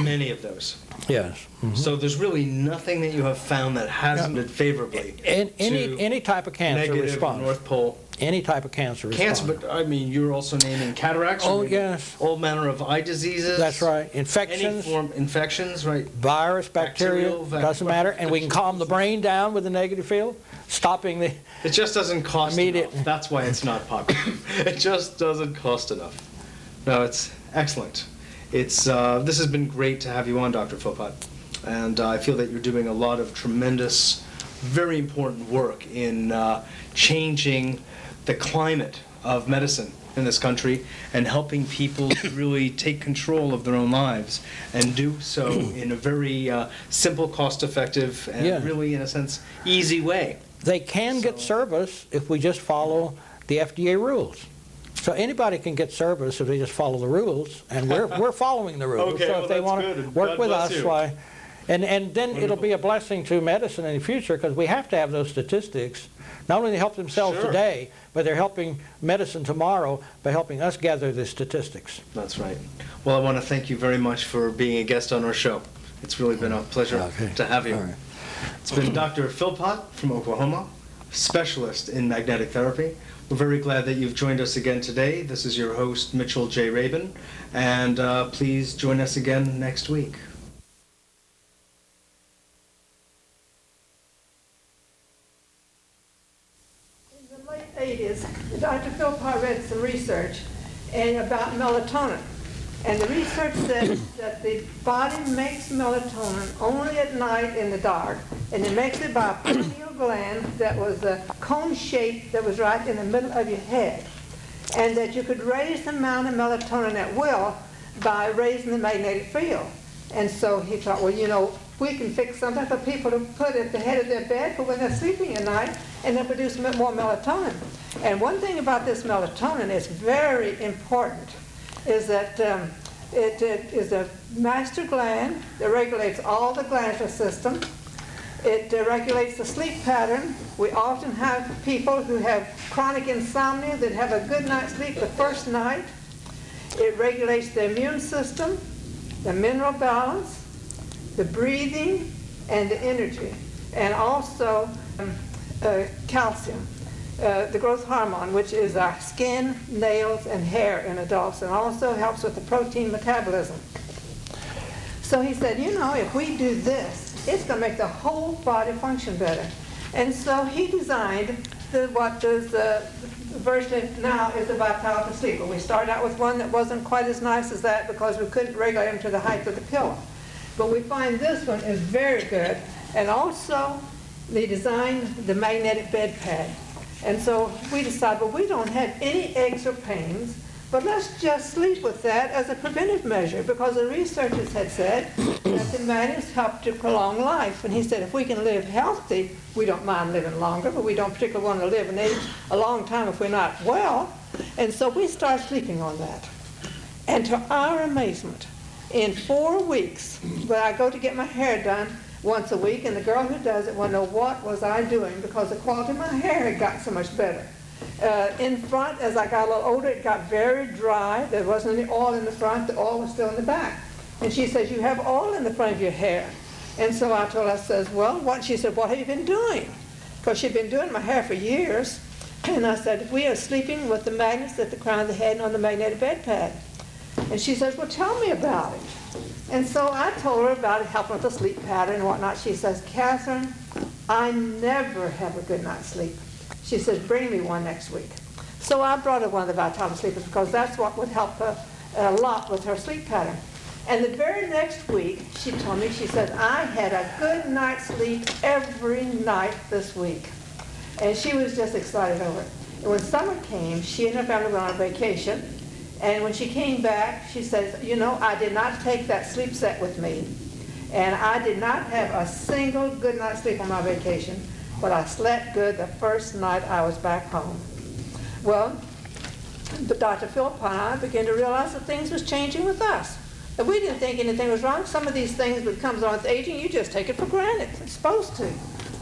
Many of those. Yes. So there's really nothing that you have found that hasn't been favorably Any type of cancer negative response. North Pole. Any type of cancer response. Cancer, but I mean, you're also naming cataracts. Oh, yes. All manner of eye diseases. That's right. Any Infections. form infections, right? Virus, bacterial, doesn't matter. And we can calm the brain down with the negative field, stopping the... It just doesn't cost Immediate. enough. That's why it's not popular. It just doesn't cost enough. No, it's excellent. This has been great to have you on, Dr. Philpott. And I feel that you're doing a lot of tremendous, very important work in changing the climate of medicine in this country and helping people to really take control of their own lives and do so in a very simple, cost-effective, and really, in a sense, easy way. They can get service if we just follow the FDA rules. So anybody can get service if they just follow the rules, and we're following the rules. Okay, so well, if they that's want good. to work God with bless us, you. why? And then Wonderful. it'll be a blessing to medicine in the future, because we have to have those statistics. Not only they help themselves Sure. today, but they're helping medicine tomorrow by helping us gather the statistics. That's right. Well, I want to thank you very much for being a guest on our show. It's really been a pleasure to have you. All right. It's been Dr. Philpott from Oklahoma, specialist in magnetic therapy. We're very glad that you've joined us again today. This is your host, Mitchell J. Rabin, and please join us again next week. In the late 80s, Dr. Philpott read some research about melatonin. And the research said that the body makes melatonin only at night in the dark. And it makes it by a pineal gland that was a cone shape that was right in the middle of your head. And that you could raise the amount of melatonin at will by raising the magnetic field. And so he thought, well, you know, we can fix something for people to put at the head of their bed for when they're sleeping at night, and they'll produce more melatonin. And one thing about this melatonin is very important, is that it is a master gland that regulates all the glandular system. It regulates the sleep pattern. We often have people who have chronic insomnia that have a good night's sleep the first night. It regulates the immune system, the mineral balance, the breathing, and the energy, and also calcium, the growth hormone, which is our skin, nails, and hair in adults, and also helps with the protein metabolism. So he said, you know, if we do this, it's going to make the whole body function better. And so he designed what is the version now is the Vitality Sleeper. We started out with one that wasn't quite as nice as that because we couldn't regulate him to the height of the pillow. But we find this one is very good. And also, they designed the magnetic bed pad. And so we decided, well, we don't have any aches or pains, but let's just sleep with that as a preventive measure, because the researchers had said that the magnets help to prolong life. And he said, if we can live healthy, we don't mind living longer, but we don't particularly want to live an age a long time if we're not well. And so we started sleeping on that. And to our amazement, in 4 weeks, when I go to get my hair done once a week, and the girl who does it will know what was I doing, because the quality of my hair had gotten so much better. In front, as I got a little older, it got very dry. There wasn't any oil in the front. The oil was still in the back. And she says, you have oil in the front of your hair. And so I told her, I says, well, what? She said, what have you been doing? Because she'd been doing my hair for years. And I said, we are sleeping with the magnets at the crown of the head and on the magnetic bed pad. And she says, well, tell me about it. And so I told her about it, helping with the sleep pattern and whatnot. She says, Catherine, I never have a good night's sleep. She says, bring me one next week. So I brought her one of the Vitality Sleepers, because that's what would help her a lot with her sleep pattern. And the very next week, she told me, she said, I had a good night's sleep every night this week. And she was just excited over it. And when summer came, she and her family went on vacation. And when she came back, she says, you know, I did not take that sleep set with me. And I did not have a single good night's sleep on my vacation, but I slept good the first night I was back home. Well, but Dr. Philpott and I began to realize that things was changing with us. And we didn't think anything was wrong. Some of these things that comes on with aging, you just take it for granted. It's supposed to.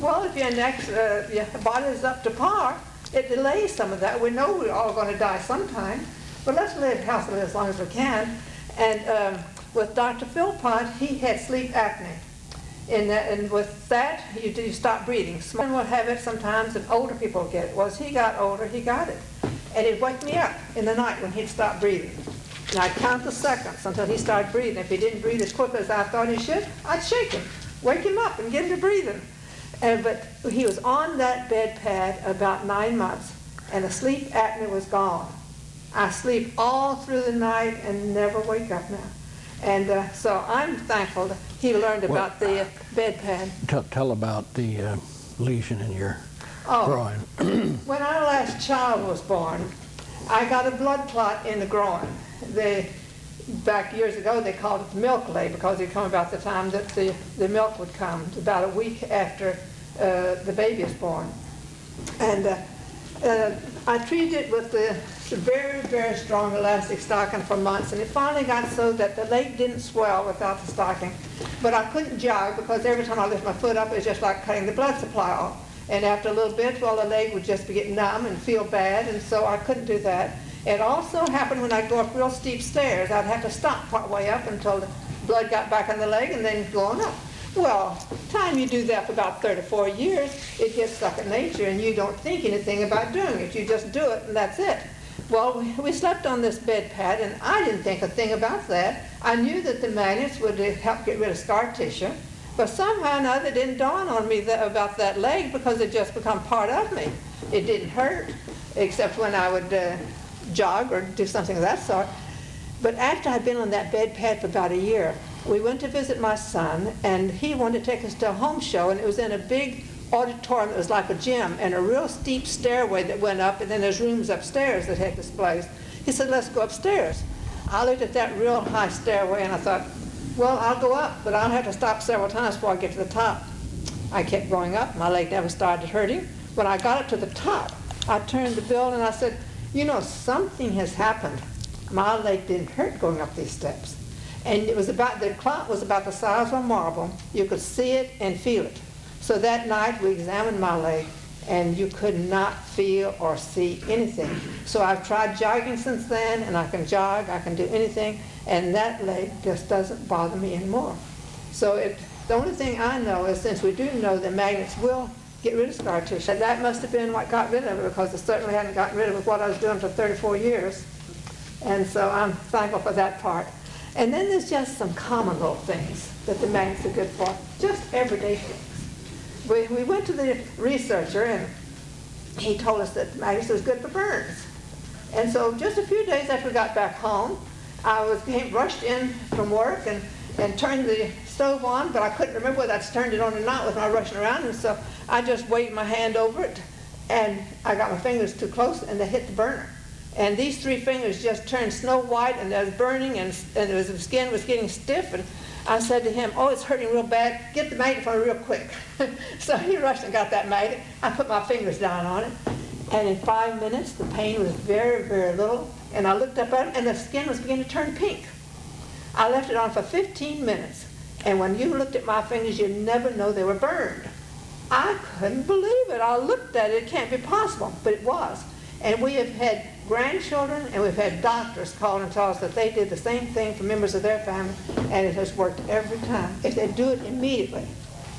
Well, if your body is up to par, it delays some of that. We know we're all going to die sometime, but let's live healthily as long as we can. And with Dr. Philpott, he had sleep apnea. And with that, you stop breathing. Small people will have it sometimes, and older people get it. Well, as he got older, he got it. And it'd wake me up in the night when he'd stop breathing. And I'd count the seconds until he started breathing. If he didn't breathe as quickly as I thought he should, I'd shake him, wake him up, and get him to breathing. But he was on that bed pad about 9 months, and the sleep apnea was gone. I sleep all through the night and never wake up now. And so I'm thankful that he learned about the bed pad. Tell about the lesion in your groin. When our last child was born, I got a blood clot in the groin. Back years ago, they called it the milk lay because it come about the time that the milk would come, about a week after the baby is born. And I treated it with the very, very strong elastic stocking for months, and it finally got so that the leg didn't swell without the stocking. But I couldn't jog because every time I lift my foot up, it was just like cutting the blood supply off. And after a little bit, well, the leg would just be getting numb and feel bad, and so I couldn't do that. It also happened when I'd go up real steep stairs. I'd have to stop part way up until the blood got back in the leg and then go on up. Well, time you do that for about 34 years, it gets stuck in nature and you don't think anything about doing it. You just do it and that's it. Well, we slept on this bed pad and I didn't think a thing about that. I knew that the magnets would help get rid of scar tissue, but somehow or another it didn't dawn on me about that leg because it just become part of me. It didn't hurt, except when I would jog or do something of that sort. But after I'd been on that bed pad for about a year, we went to visit my son, and he wanted to take us to a home show, and it was in a big auditorium that was like a gym, and a real steep stairway that went up, and then there's rooms upstairs that had displays. He said, let's go upstairs. I looked at that real high stairway, and I thought, well, I'll go up, but I'll have to stop several times before I get to the top. I kept going up. My leg never started hurting. When I got up to the top, I turned to Bill, and I said, you know, something has happened. My leg didn't hurt going up these steps. And the clot was about the size of a marble. You could see it and feel it. So that night we examined my leg, and you could not feel or see anything. So I've tried jogging since then, and I can jog, I can do anything, and that leg just doesn't bother me anymore. So the only thing I know is, since we do know that magnets will get rid of scar tissue, that must have been what got rid of it, because it certainly hadn't gotten rid of it with what I was doing for 34 years. And so I'm thankful for that part. And then there's just some common little things that the magnets are good for, just everyday things. We went to the researcher, and he told us that magnets was good for burns. And so just a few days after we got back home, I was rushed in from work and turned the stove on, but I couldn't remember whether I'd turned it on or not with my rushing around, and so I just waved my hand over it, and I got my fingers too close, and they hit the burner. And these 3 fingers just turned snow white, and it was burning, and the skin was getting stiff. And I said to him, oh, it's hurting real bad. Get the magnet for me real quick. So he rushed and got that magnet. I put my fingers down on it. And in 5 minutes, the pain was very, very little. And I looked up at it, and the skin was beginning to turn pink. I left it on for 15 minutes. And when you looked at my fingers, you'd never know they were burned. I couldn't believe it. I looked at it. It can't be possible. But it was. And we have had grandchildren, and we've had doctors call and tell us that they did the same thing for members of their family, and it has worked every time, if they do it immediately.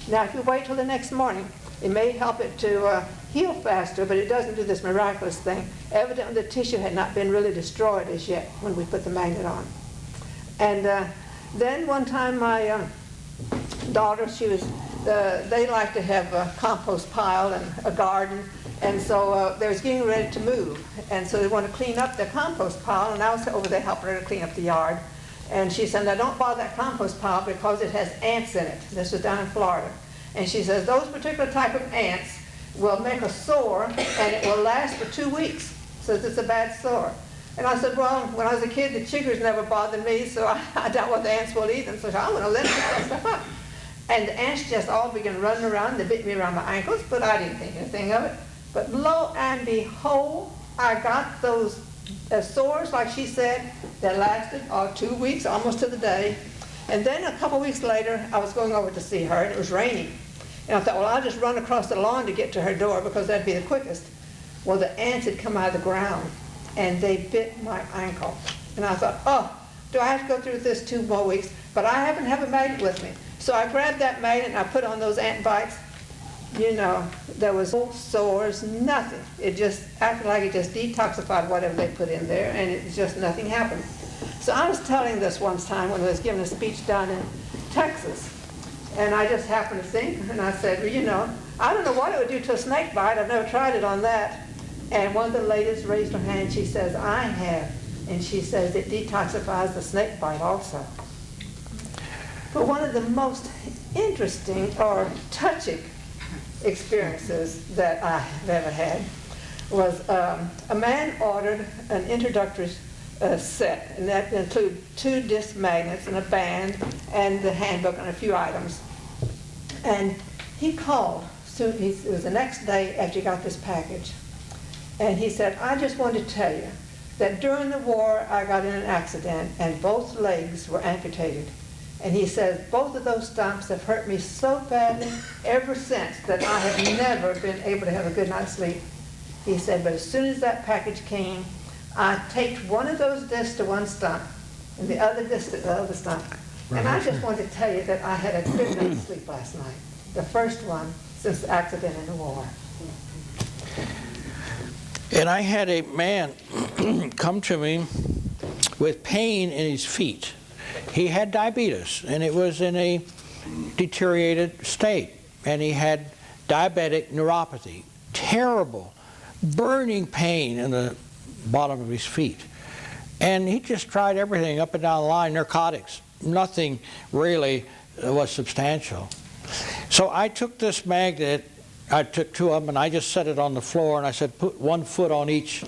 Now, if you wait till the next morning, it may help it to heal faster, but it doesn't do this miraculous thing. Evidently, the tissue had not been really destroyed as yet when we put the magnet on. And then one time my daughter, they like to have a compost pile and a garden. And so they was getting ready to move. And so they want to clean up their compost pile. And I was over there helping her to clean up the yard. And she said, now don't bother that compost pile because it has ants in it. This was down in Florida. And she says, those particular type of ants will make a sore, and it will last for 2 weeks. So it's a bad sore. And I said, well, when I was a kid, the chiggers never bothered me, so I doubt what the ants will eat. And so I went over there and picked that stuff up. And the ants just all began running around. They bit me around my ankles, but I didn't think anything of it. But lo and behold, I got those sores, like she said, that lasted 2 weeks, almost to the day. And then a couple weeks later, I was going over to see her, and it was raining. And I thought, well, I'll just run across the lawn to get to her door because that'd be the quickest. Well, the ants had come out of the ground, and they bit my ankle. And I thought, oh, do I have to go through this 2 more weeks? But I happen to have a magnet with me. So I grabbed that magnet and I put on those ant bites. You know, there was no sores, nothing. It just acted like it just detoxified whatever they put in there, and it just nothing happened. So I was telling this one time when I was giving a speech down in Texas, and I just happened to think, and I said, well, you know, I don't know what it would do to a snake bite. I've never tried it on that. And one of the ladies raised her hand. She says, I have. And she says it detoxifies the snake bite also. But one of the most interesting or touching experiences that I have ever had was a man ordered an introductory set, and that included 2 disc magnets and a band and the handbook and a few items. And he called. It was the next day after he got this package. And he said, I just wanted to tell you that during the war I got in an accident and both legs were amputated. And he says, both of those stumps have hurt me so badly ever since that I have never been able to have a good night's sleep. He said, but as soon as that package came, I taped one of those discs to one stump and the other disc to the other stump. And I just wanted to tell you that I had a good night's sleep last night. The first one since the accident in the war. And I had a man come to me with pain in his feet. He had diabetes, and it was in a deteriorated state. And he had diabetic neuropathy, terrible, burning pain in the bottom of his feet. And he just tried everything up and down the line, narcotics. Nothing really was substantial. So I took this magnet, I took 2 of them, and I just set it on the floor, and I said, put 1 foot on each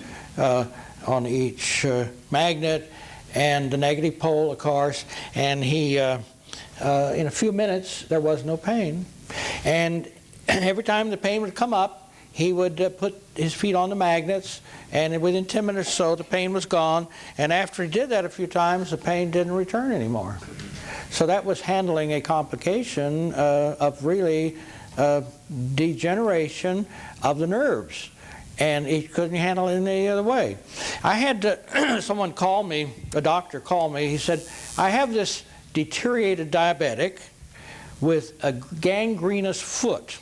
magnet, and the negative pole, of course. And he, in a few minutes, there was no pain. And every time the pain would come up, he would put his feet on the magnets, and within 10 minutes or so, the pain was gone. And after he did that a few times, the pain didn't return anymore. So that was handling a complication of really degeneration of the nerves. And he couldn't handle it in any other way. I had someone call me, a doctor called me. He said, I have this deteriorated diabetic with a gangrenous foot,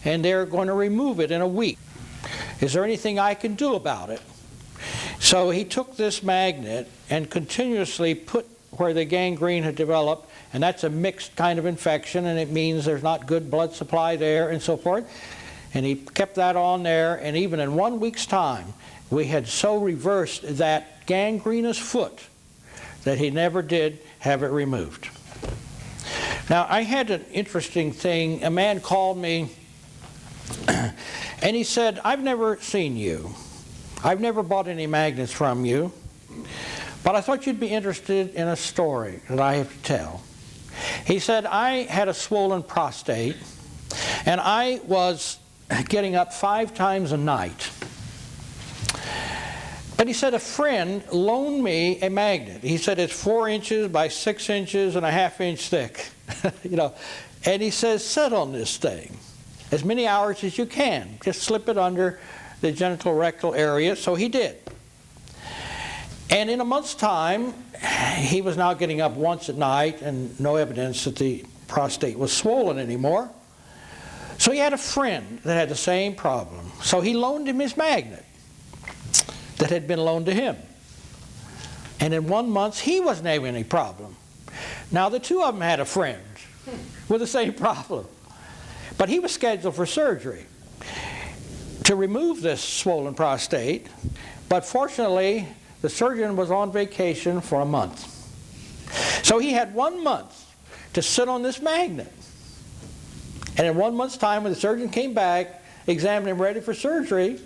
and they're going to remove it in a week. Is there anything I can do about it? So he took this magnet and continuously put where the gangrene had developed, and that's a mixed kind of infection, and it means there's not good blood supply there and so forth. And he kept that on there, and even in 1 week's time, we had so reversed that gangrenous foot that he never did have it removed. Now, I had an interesting thing. A man called me, and he said, I've never seen you. I've never bought any magnets from you, but I thought you'd be interested in a story that I have to tell. He said, I had a swollen prostate, and I was getting up 5 times a night. But he said a friend loaned me a magnet. He said it's 4 inches by 6 inches and a ½ inch thick. You know, and he says, sit on this thing as many hours as you can. Just slip it under the genital rectal area. So he did. And in a month's time, he was now getting up once at night and no evidence that the prostate was swollen anymore. So he had a friend that had the same problem. So he loaned him his magnet that had been loaned to him. And in 1 month, he wasn't having any problem. Now, the 2 of them had a friend with the same problem. But he was scheduled for surgery to remove this swollen prostate. But fortunately, the surgeon was on vacation for a month. So he had 1 month to sit on this magnet. And in 1 month's time, when the surgeon came back, examined him ready for surgery,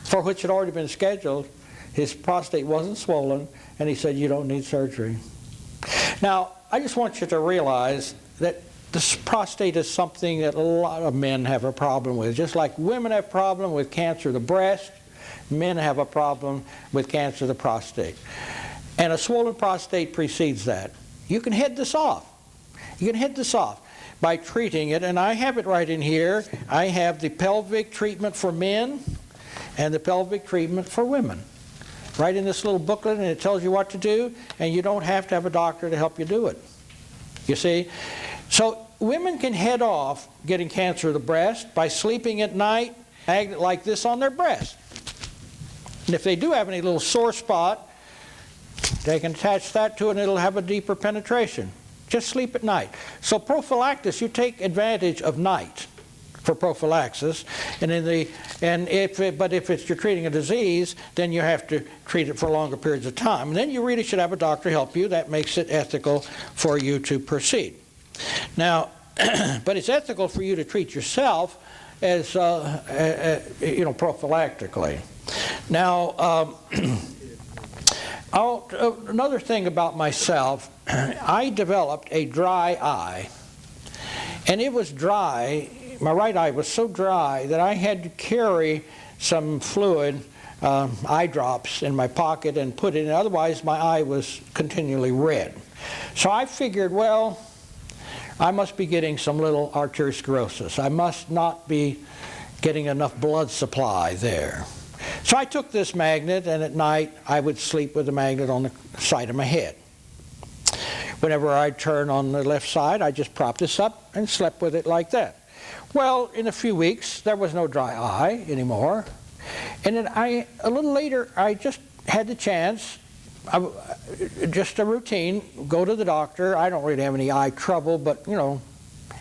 for which had already been scheduled, his prostate wasn't swollen, and he said, you don't need surgery. Now, I just want you to realize that this prostate is something that a lot of men have a problem with. Just like women have a problem with cancer of the breast, men have a problem with cancer of the prostate. And a swollen prostate precedes that. You can head this off. You can head this off by treating it, and I have it right in here. I have the pelvic treatment for men, and the pelvic treatment for women. Right in this little booklet, and it tells you what to do, and you don't have to have a doctor to help you do it. You see? So women can head off getting cancer of the breast by sleeping at night, magnet like this on their breast. And if they do have any little sore spot, they can attach that to it and it'll have a deeper penetration. Just sleep at night. So prophylaxis, you take advantage of night for prophylaxis, and if you're treating a disease, then you have to treat it for longer periods of time. And then you really should have a doctor help you. That makes it ethical for you to proceed. Now, but it's ethical for you to treat yourself as prophylactically. Now, another thing about myself, I developed a dry eye, and it was dry. My right eye was so dry that I had to carry some fluid, eye drops, in my pocket and put it in. Otherwise, my eye was continually red. So I figured, well, I must be getting some little arteriosclerosis. I must not be getting enough blood supply there. So I took this magnet, and at night I would sleep with the magnet on the side of my head. Whenever I'd turn on the left side, I just propped this up and slept with it like that. Well, in a few weeks, there was no dry eye anymore. And then a little later, I just had the chance, just a routine, go to the doctor. I don't really have any eye trouble, but,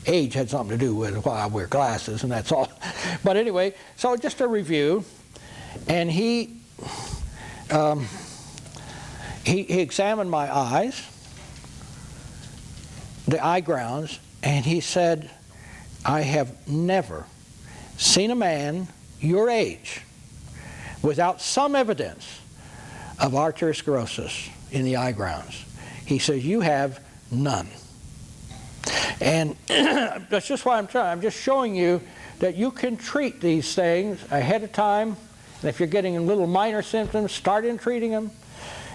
age had something to do with why I wear glasses, and that's all. But anyway, so just a review. And he examined my eyes, the eye grounds, and he said, I have never seen a man your age without some evidence of arteriosclerosis in the eye grounds. He says, you have none. And that's just why I'm just showing you that you can treat these things ahead of time. And if you're getting little minor symptoms, start in treating them.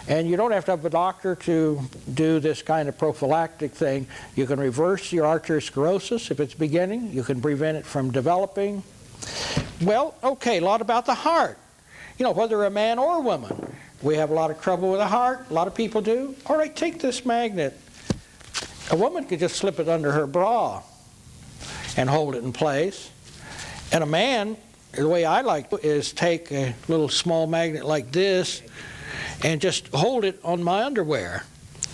And you don't have to have a doctor to do this kind of prophylactic thing. You can reverse your arteriosclerosis if it's beginning. You can prevent it from developing. Well, okay, a lot about the heart. Whether a man or a woman. We have a lot of trouble with the heart. A lot of people do. All right, take this magnet. A woman could just slip it under her bra and hold it in place. And a man, the way I like to, is take a little small magnet like this and just hold it on my underwear,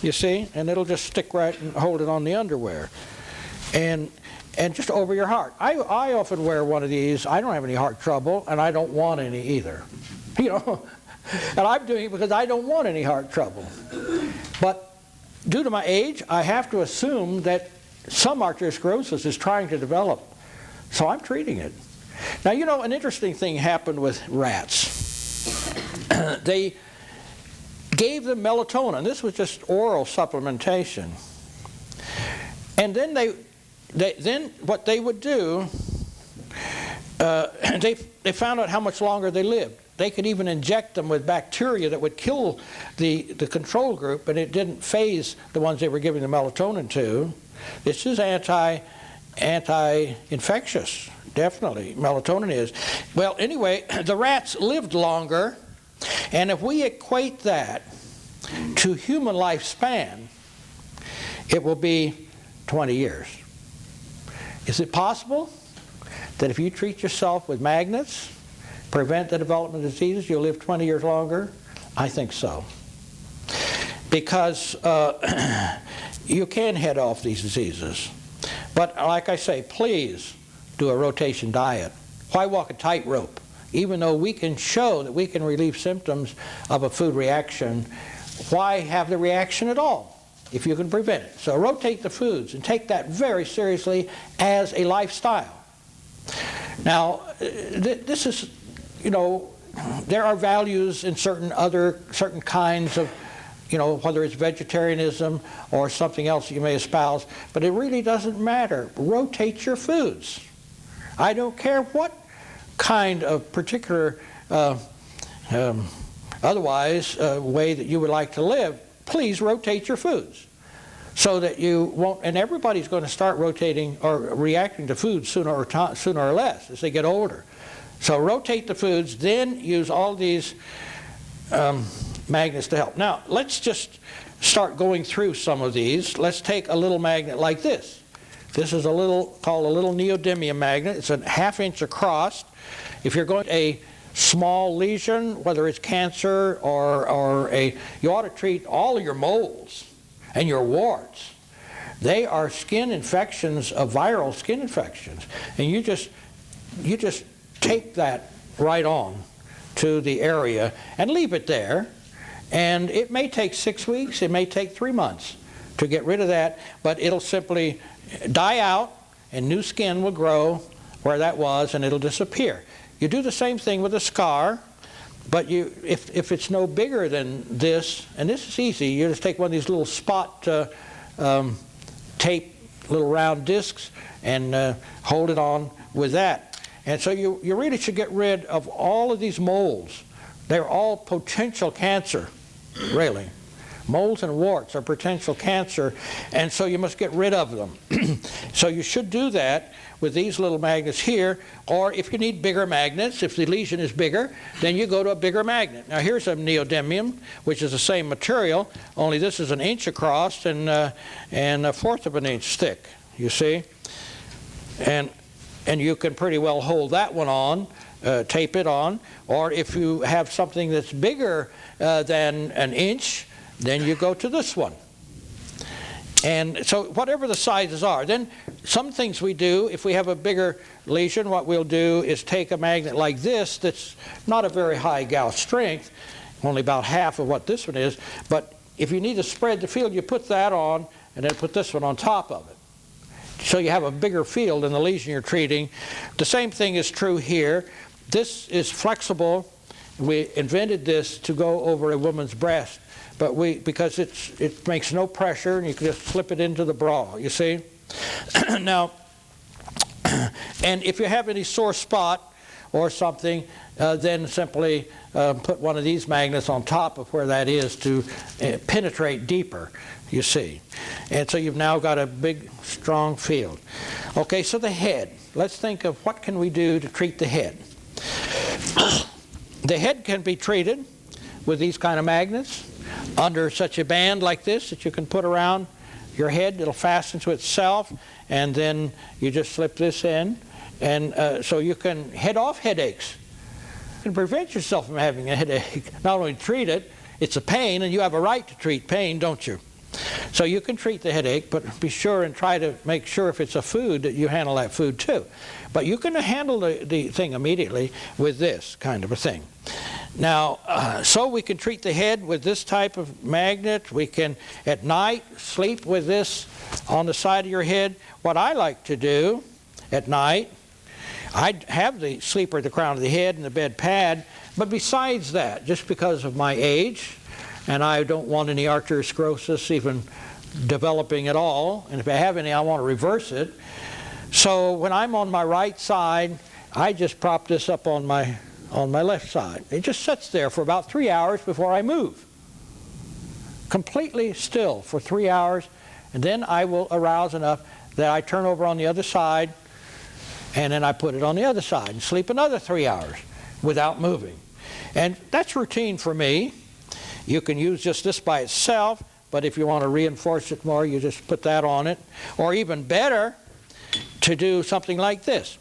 you see? And it'll just stick right and hold it on the underwear. And just over your heart. I often wear one of these. I don't have any heart trouble, and I don't want any either. And I'm doing it because I don't want any heart trouble. But due to my age, I have to assume that some arteriosclerosis is trying to develop. So I'm treating it. Now, an interesting thing happened with rats. They gave them melatonin. This was just oral supplementation. And then then what they would do, they found out how much longer they lived. They could even inject them with bacteria that would kill the control group, and it didn't phase the ones they were giving the melatonin to. This is anti-infectious, definitely. Melatonin is. Well, anyway, the rats lived longer, and if we equate that to human lifespan, it will be 20 years. Is it possible that if you treat yourself with magnets, prevent the development of diseases, you'll live 20 years longer? I think so. Because you can head off these diseases. But like I say, please do a rotation diet. Why walk a tightrope? Even though we can show that we can relieve symptoms of a food reaction, why have the reaction at all if you can prevent it? So rotate the foods and take that very seriously as a lifestyle. Now, this is, there are values in certain kinds of, whether it's vegetarianism or something else you may espouse, but it really doesn't matter. Rotate your foods. I don't care what kind of particular otherwise way that you would like to live, please rotate your foods so that you won't, and everybody's going to start rotating or reacting to food sooner or less as they get older. So rotate the foods, then use all these magnets to help. Now, let's just start going through some of these. Let's take a little magnet like this. This is called a little neodymium magnet. It's a 1/2 inch across. If you're going to a small lesion, whether it's cancer you ought to treat all of your moles and your warts. They are skin infections, viral skin infections, and you just tape that right on to the area and leave it there. And it may take 6 weeks, it may take 3 months to get rid of that, but it'll simply die out and new skin will grow where that was and it'll disappear. You do the same thing with a scar, but if it's no bigger than this, and this is easy, you just take one of these little spot tape, little round discs, and hold it on with that. And so you really should get rid of all of these moles. They're all potential cancer, really. Moles and warts are potential cancer, and so you must get rid of them. So you should do that with these little magnets here, or if you need bigger magnets, if the lesion is bigger, then you go to a bigger magnet. Now here's a neodymium, which is the same material, only this is 1 inch across and 1/4 of an inch thick, you see? And you can pretty well hold that one on, tape it on, or if you have something that's bigger than 1 inch, then you go to this one. And so whatever the sizes are. Then some things we do, if we have a bigger lesion, what we'll do is take a magnet like this that's not a very high Gauss strength, only about half of what this one is, but if you need to spread the field, you put that on and then put this one on top of it. So you have a bigger field in the lesion you're treating. The same thing is true here. This is flexible. We invented this to go over a woman's breast, but because it makes no pressure, and you can just slip it into the bra, you see? Now, and if you have any sore spot or something, then simply put one of these magnets on top of where that is to penetrate deeper, you see. And so you've now got a big, strong field. Okay, so the head. Let's think of what can we do to treat the head. The head can be treated with these kind of magnets under such a band like this that you can put around your head. It'll fasten to itself, and then you just slip this in, and so you can head off headaches. You can prevent yourself from having a headache. Not only treat it, it's a pain, and you have a right to treat pain, don't you? So you can treat the headache, but be sure and try to make sure if it's a food that you handle that food too. But you can handle the thing immediately with this kind of a thing. Now, so we can treat the head with this type of magnet. We can, at night, sleep with this on the side of your head. What I like to do at night, I have the sleeper at the crown of the head and the bed pad, but besides that, just because of my age, and I don't want any arteriosclerosis even developing at all, and if I have any, I want to reverse it. So when I'm on my right side, I just prop this up on my left side. It just sits there for about 3 hours before I move. Completely still for 3 hours, and then I will arouse enough that I turn over on the other side, and then I put it on the other side and sleep another 3 hours without moving. And that's routine for me. You can use just this by itself, but if you want to reinforce it more, you just put that on it. Or even better, to do something like this.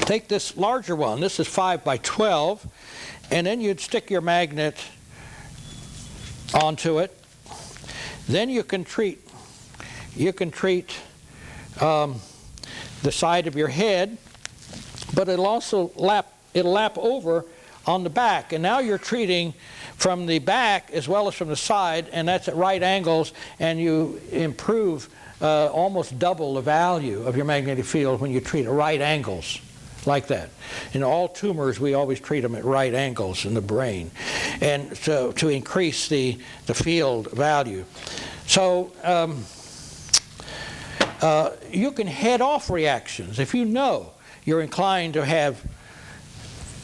Take this larger one. This is 5 by 12, and then you'd stick your magnet onto it. Then you can treat the side of your head, but it'll also lap over on the back, and now you're treating from the back as well as from the side, and that's at right angles, and you improve almost double the value of your magnetic field when you treat at right angles like that. In all tumors, we always treat them at right angles in the brain, and so to increase the field value. So you can head off reactions. If you know you're inclined to have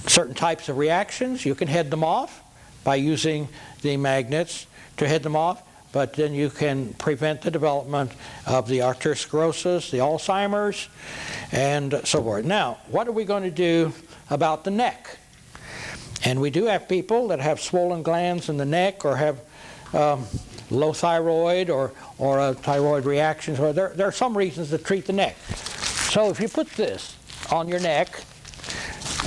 certain types of reactions, you can head them off by using the magnets to head them off, but then you can prevent the development of the arteriosclerosis, the Alzheimer's, and so forth. Now, what are we going to do about the neck. And we do have people that have swollen glands in the neck or have low thyroid or a thyroid reaction. So there are some reasons to treat the neck. So if you put this on your neck,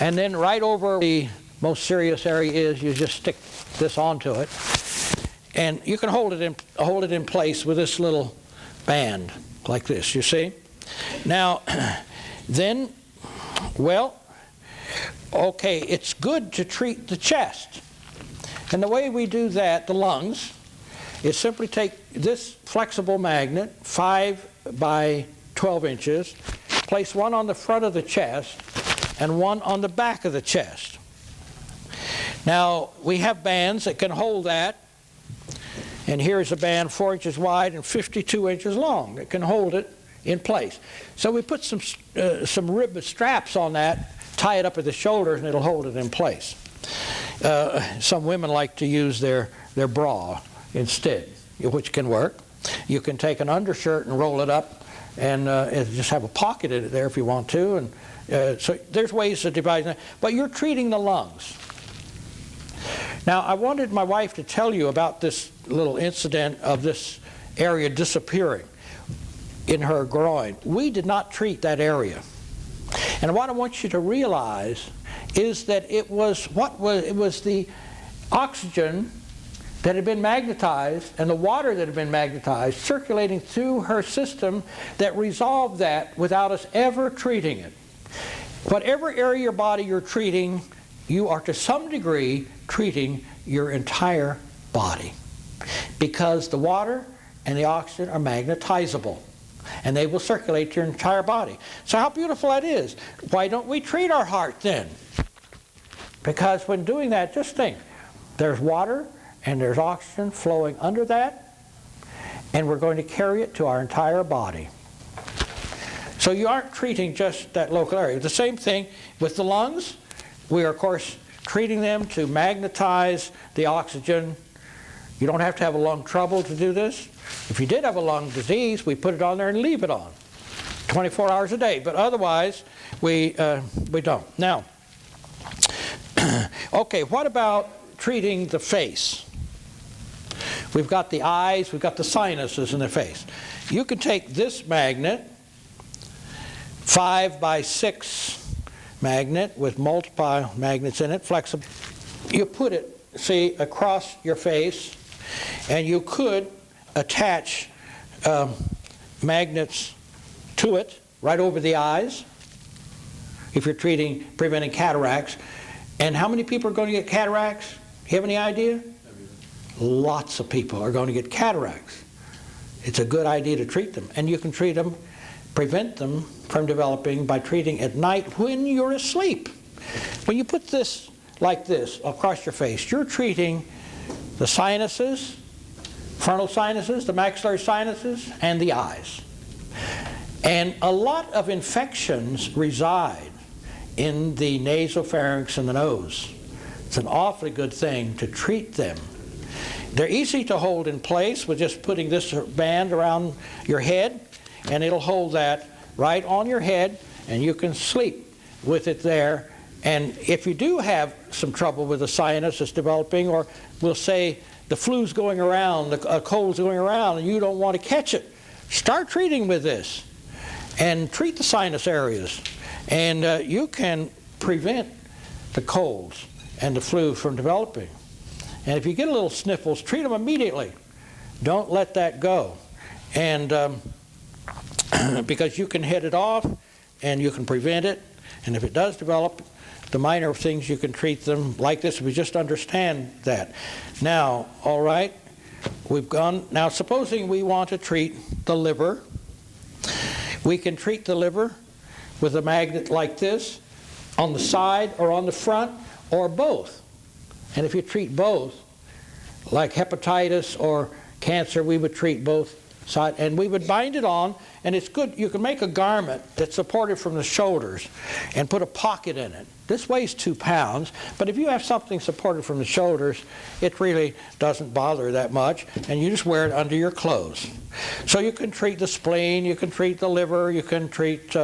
and then right over the most serious area is you just stick this onto it, and you can hold it in place with this little band like this, you see? Now, then, well, okay, it's good to treat the chest. And the way we do that, the lungs, is simply take this flexible magnet, 5 by 12 inches, place one on the front of the chest and one on the back of the chest. Now, we have bands that can hold that. And here's a band 4 inches wide and 52 inches long that can hold it in place. So we put some rib straps on that, tie it up at the shoulders, and it'll hold it in place. Some women like to use their bra instead, which can work. You can take an undershirt and roll it up and just have a pocket in it there if you want to. And so there's ways to divide that. But you're treating the lungs. Now, I wanted my wife to tell you about this little incident of this area disappearing in her groin. We did not treat that area. And what I want you to realize is that it was the oxygen that had been magnetized and the water that had been magnetized circulating through her system that resolved that without us ever treating it. Whatever area of your body you're treating, you are to some degree treating your entire body, because the water and the oxygen are magnetizable and they will circulate your entire body. So how beautiful that is. Why don't we treat our heart then? Because when doing that, just think, there's water and there's oxygen flowing under that, and we're going to carry it to our entire body. So you aren't treating just that local area. The same thing with the lungs. We are, of course, treating them to magnetize the oxygen. You don't have to have a lung trouble to do this. If you did have a lung disease, we put it on there and leave it on 24 hours a day. But otherwise, we don't. Now, okay, what about treating the face? We've got the eyes, we've got the sinuses in the face. You can take this magnet, 5 by 6 magnet with multiple magnets in it, flexible. You put it, see, across your face, and you could attach magnets to it right over the eyes if you're preventing cataracts. And how many people are going to get cataracts? Do you have any idea? Lots of people are going to get cataracts. It's a good idea to treat them. And you can treat them, prevent them from developing by treating at night when you're asleep. When you put this like this across your face, you're treating the sinuses, frontal sinuses, the maxillary sinuses, and the eyes. And a lot of infections reside in the nasopharynx and the nose. It's an awfully good thing to treat them. They're easy to hold in place with just putting this band around your head, and it'll hold that right on your head, and you can sleep with it there. And if you do have some trouble with the sinus that's developing, or we'll say the flu's going around, the cold's going around, and you don't want to catch it, start treating with this and treat the sinus areas. And you can prevent the colds and the flu from developing. And if you get a little sniffles, treat them immediately. Don't let that go. And because you can head it off and you can prevent it. And if it does develop, the minor things you can treat them like this. We just understand that. Now, all right, we've gone. Now, supposing we want to treat the liver, we can treat the liver with a magnet like this on the side or on the front or both. And if you treat both, like hepatitis or cancer, we would treat both sides. And we would bind it on, and it's good. You can make a garment that's supported from the shoulders and put a pocket in it. This weighs 2 pounds, but if you have something supported from the shoulders, it really doesn't bother that much, and you just wear it under your clothes. So you can treat the spleen, you can treat the liver, you can treat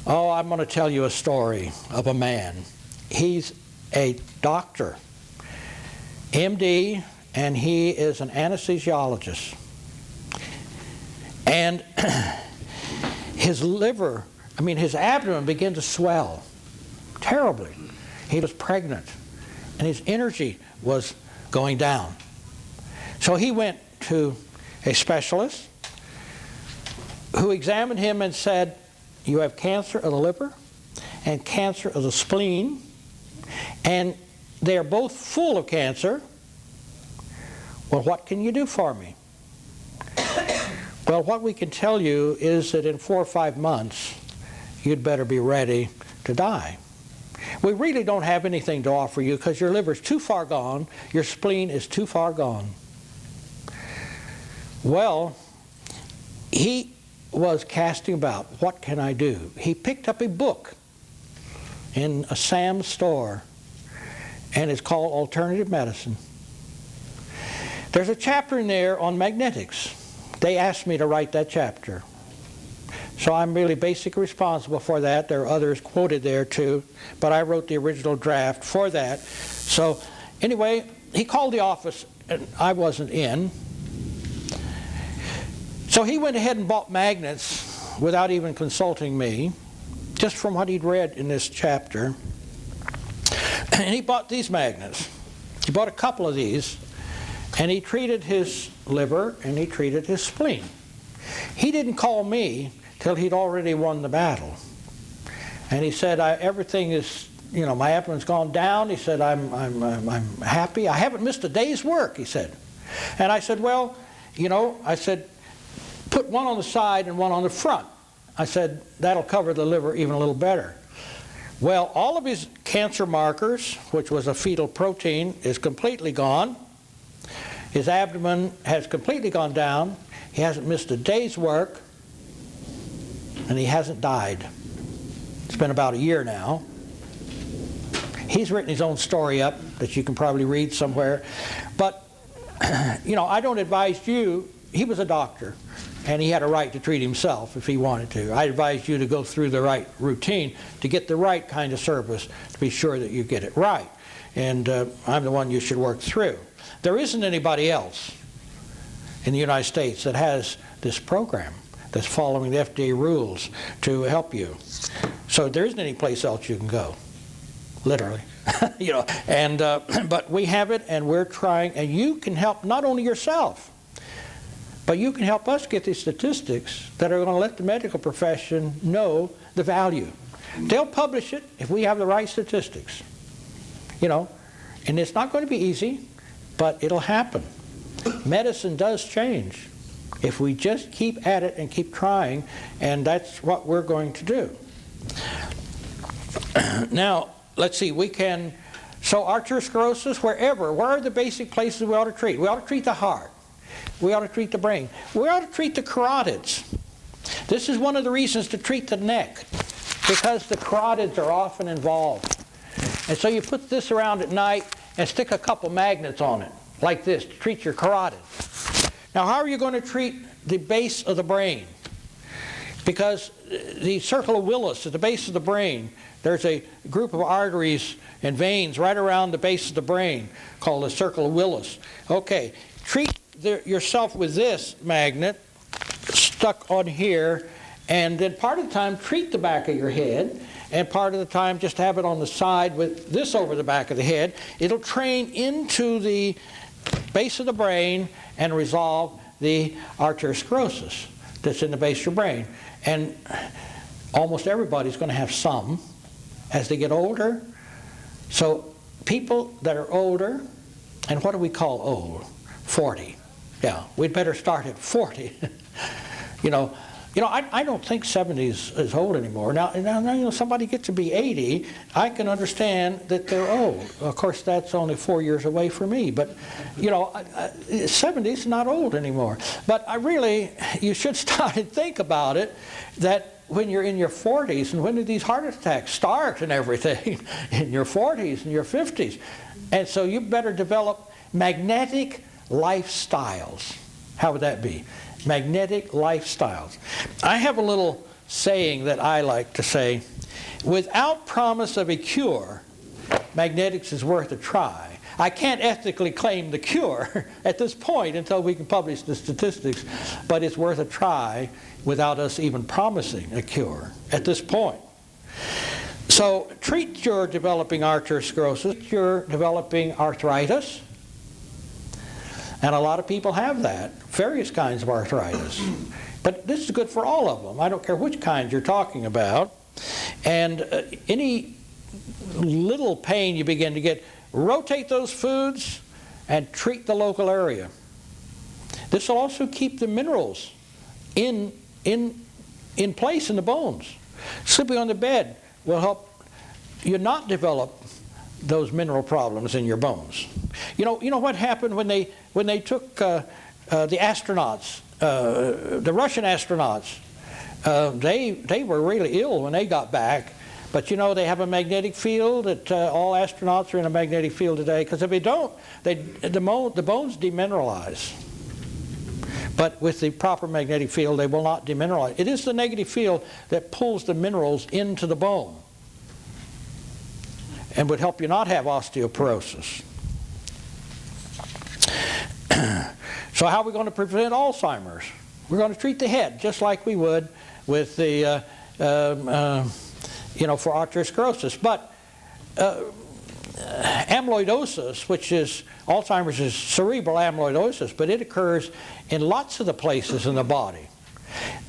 Oh, I'm going to tell you a story of a man. He's a doctor, MD, and he is an anesthesiologist. And his liver, his abdomen began to swell terribly. He was pregnant, and his energy was going down. So he went to a specialist who examined him and said, "You have cancer of the liver and cancer of the spleen, and they are both full of cancer. Well, what can you do for me?" Well, what we can tell you is that in 4 or 5 months, you'd better be ready to die. We really don't have anything to offer you because your liver's too far gone, your spleen is too far gone. Well, he was casting about, what can I do? He picked up a book in a Sam's store, and it's called Alternative Medicine. There's a chapter in there on magnetics. They asked me to write that chapter. So I'm really basically responsible for that. There are others quoted there too, but I wrote the original draft for that. So anyway, he called the office, and I wasn't in. So he went ahead and bought magnets without even consulting me, just from what he'd read in this chapter. And he bought these magnets. He bought a couple of these, and he treated his liver and he treated his spleen. He didn't call me till he'd already won the battle. And he said, everything is, my abdomen's gone down. He said, I'm happy. I haven't missed a day's work, he said. And I said, well, I said, put one on the side and one on the front. I said, that'll cover the liver even a little better. Well, all of his cancer markers, which was a fetal protein, is completely gone. His abdomen has completely gone down. He hasn't missed a day's work, and he hasn't died. It's been about a year now. He's written his own story up that you can probably read somewhere. But, I don't advise you. He was a doctor, and he had a right to treat himself if he wanted to. I advise you to go through the right routine to get the right kind of service, to be sure that you get it right. And I'm the one you should work through. There isn't anybody else in the United States that has this program that's following the FDA rules to help you. So there isn't any place else you can go, literally. But we have it, and we're trying, and you can help not only yourself, but you can help us get these statistics that are going to let the medical profession know the value. They'll publish it if we have the right statistics. And it's not going to be easy, but it'll happen. Medicine does change if we just keep at it and keep trying, and that's what we're going to do. Now, let's see, so arteriosclerosis, where are the basic places we ought to treat? We ought to treat the heart. We ought to treat the brain. We ought to treat the carotids. This is one of the reasons to treat the neck, because the carotids are often involved. And so you put this around at night and stick a couple magnets on it, like this, to treat your carotid. Now, how are you going to treat the base of the brain? Because the circle of Willis at the base of the brain, there's a group of arteries and veins right around the base of the brain called the circle of Willis. Okay, treat yourself with this magnet stuck on here, and then part of the time treat the back of your head, and part of the time just have it on the side with this over the back of the head. It'll train into the base of the brain and resolve the arteriosclerosis that's in the base of your brain. And almost everybody's going to have some as they get older. So people that are older, and what do we call old? 40. Yeah, we'd better start at 40. I don't think 70 is old anymore. Now, somebody gets to be 80, I can understand that they're old. Of course, that's only 4 years away for me. But, 70 is not old anymore. But you should start and think about it, that when you're in your 40s, and when do these heart attacks start and everything? In your 40s and your 50s. And so you better develop magnetic lifestyles. How would that be? Magnetic lifestyles. I have a little saying that I like to say, without promise of a cure, magnetics is worth a try. I can't ethically claim the cure at this point until we can publish the statistics, but it's worth a try without us even promising a cure at this point. So treat your developing arteriosclerosis, your developing arthritis, and a lot of people have that, various kinds of arthritis. But this is good for all of them. I don't care which kind you're talking about. And any little pain you begin to get, rotate those foods and treat the local area. This will also keep the minerals in place in the bones. Sleeping on the bed will help you not develop those mineral problems in your bones. You know what happened when they took the astronauts, the Russian astronauts? They were really ill when they got back. But you know, they have a magnetic field, that all astronauts are in a magnetic field today, because if they don't, the bones demineralize. But with the proper magnetic field, they will not demineralize. It is the negative field that pulls the minerals into the bone and would help you not have osteoporosis. So how are we going to prevent Alzheimer's? We're going to treat the head just like we would with the for arteriosclerosis. But amyloidosis, which is Alzheimer's, is cerebral amyloidosis, but it occurs in lots of the places in the body.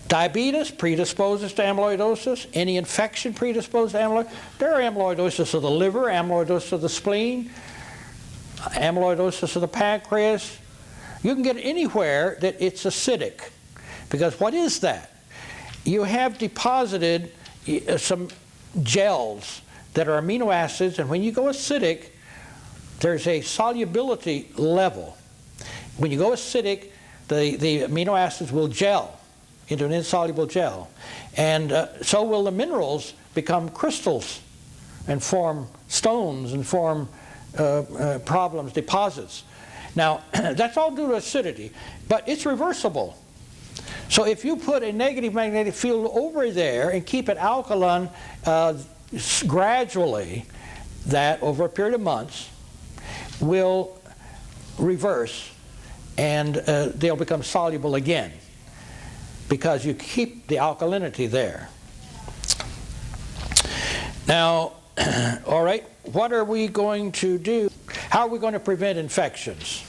Diabetes predisposes to amyloidosis. Any infection predisposes to amyloidosis. There are amyloidosis of the liver, amyloidosis of the spleen, amyloidosis of the pancreas. You can get anywhere that it's acidic. Because what is that? You have deposited some gels that are amino acids, and when you go acidic, there's a solubility level. When you go acidic, the amino acids will gel into an insoluble gel. And so will the minerals become crystals and form stones and form problems, deposits. Now, that's all due to acidity, but it's reversible. So if you put a negative magnetic field over there and keep it alkaline gradually, that over a period of months will reverse, and they'll become soluble again because you keep the alkalinity there. Now, all right, what are we going to do? How are we going to prevent infections?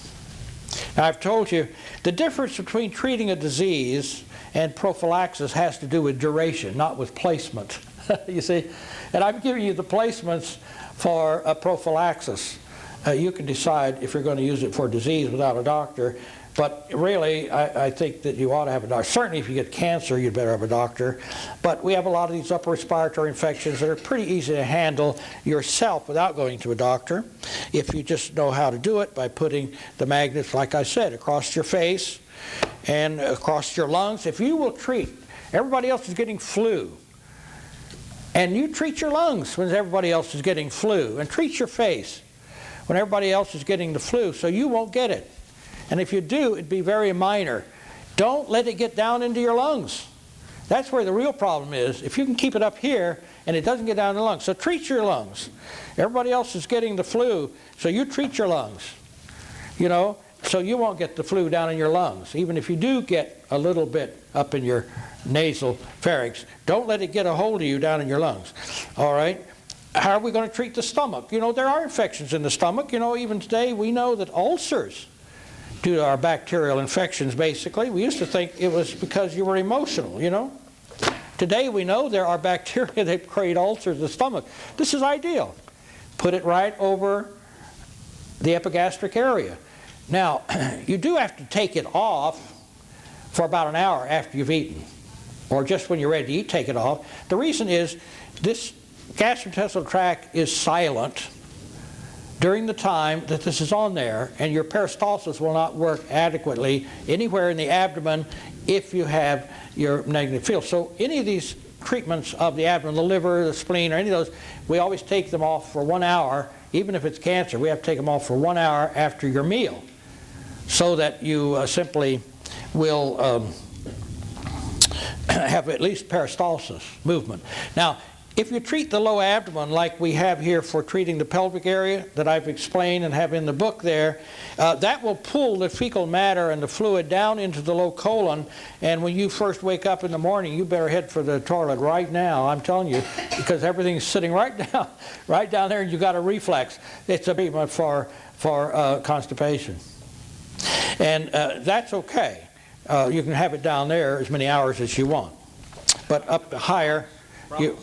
Now, I've told you the difference between treating a disease and prophylaxis has to do with duration, not with placement. You see? And I'm giving you the placements for a prophylaxis. You can decide if you're going to use it for disease without a doctor. But really, I think that you ought to have a doctor. Certainly, if you get cancer, you'd better have a doctor. But we have a lot of these upper respiratory infections that are pretty easy to handle yourself without going to a doctor, if you just know how to do it by putting the magnets, like I said, across your face and across your lungs. If you will treat, everybody else is getting flu, and you treat your lungs when everybody else is getting flu, and treat your face when everybody else is getting the flu, so you won't get it. And if you do, it'd be very minor. Don't let it get down into your lungs. That's where the real problem is. If you can keep it up here and it doesn't get down in the lungs. So treat your lungs. Everybody else is getting the flu, so you treat your lungs. You know, so you won't get the flu down in your lungs. Even if you do get a little bit up in your nasal pharynx, don't let it get a hold of you down in your lungs. All right? How are we going to treat the stomach? You know, there are infections in the stomach. You know, even today we know that ulcers, due to our bacterial infections, basically. We used to think it was because you were emotional, you know. Today we know there are bacteria that create ulcers in the stomach. This is ideal. Put it right over the epigastric area. Now, you do have to take it off for about an hour after you've eaten, or just when you're ready to eat, take it off. The reason is this gastrointestinal tract is silent during the time that this is on there, and your peristalsis will not work adequately anywhere in the abdomen if you have your negative field. So any of these treatments of the abdomen, the liver, the spleen, or any of those, we always take them off for 1 hour. Even if it's cancer, we have to take them off for 1 hour after your meal, so that you simply will have at least peristalsis, movement. Now, if you treat the low abdomen like we have here for treating the pelvic area that I've explained and have in the book there, that will pull the fecal matter and the fluid down into the low colon, and when you first wake up in the morning, you better head for the toilet right now, I'm telling you, because everything's sitting right down there, and you got a reflex. It's a treatment for constipation. And that's okay. You can have it down there as many hours as you want. But up higher, you...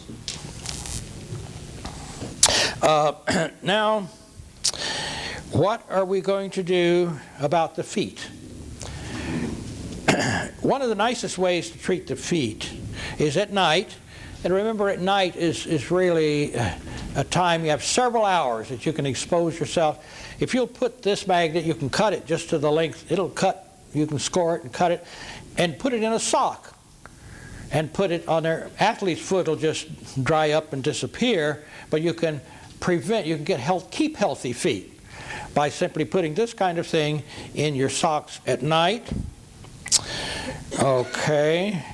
Now, what are we going to do about the feet? One of the nicest ways to treat the feet is at night. And remember, at night is really a time you have several hours that you can expose yourself. If you'll put this magnet, you can cut it just to the length. It'll cut. You can score it and cut it and put it in a sock and put it on their athlete's foot. Will just dry up and disappear, but you can keep healthy feet by simply putting this kind of thing in your socks at night. Okay.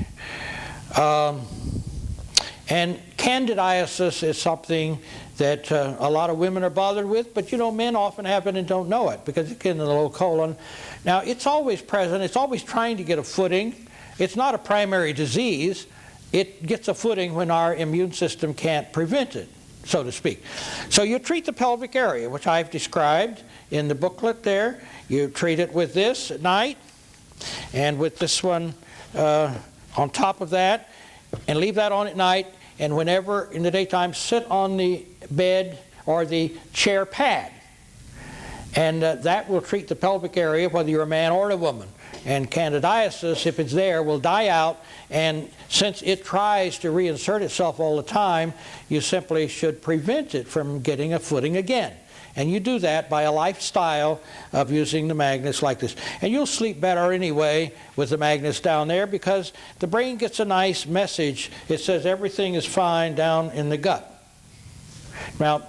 And candidiasis is something that a lot of women are bothered with, but men often have it and don't know it because it's in the low colon. Now, it's always present. It's always trying to get a footing. It's not a primary disease. It gets a footing when our immune system can't prevent it, so to speak. So you treat the pelvic area, which I've described in the booklet there. You treat it with this at night and with this one on top of that, and leave that on at night. And whenever in the daytime, sit on the bed or the chair pad. And that will treat the pelvic area, whether you're a man or a woman. And candidiasis, if it's there, will die out. And since it tries to reinsert itself all the time, you simply should prevent it from getting a footing again. And you do that by a lifestyle of using the magnets like this. And you'll sleep better anyway with the magnets down there because the brain gets a nice message. It says everything is fine down in the gut. Now,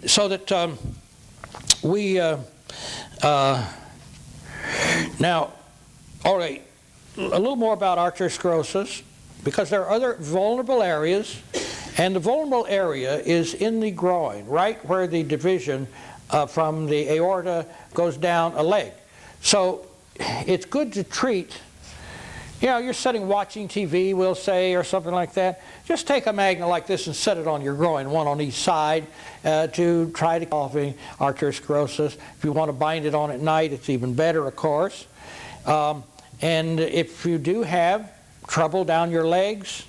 so that we... now, all right, a little more about arteriosclerosis, because there are other vulnerable areas, and the vulnerable area is in the groin, right where the division from the aorta goes down a leg. So it's good to treat. You're sitting watching TV, we'll say, or something like that. Just take a magnet like this and set it on your groin, one on each side, to try to solve arteriosclerosis. If you want to bind it on at night, it's even better, of course. And if you do have trouble down your legs,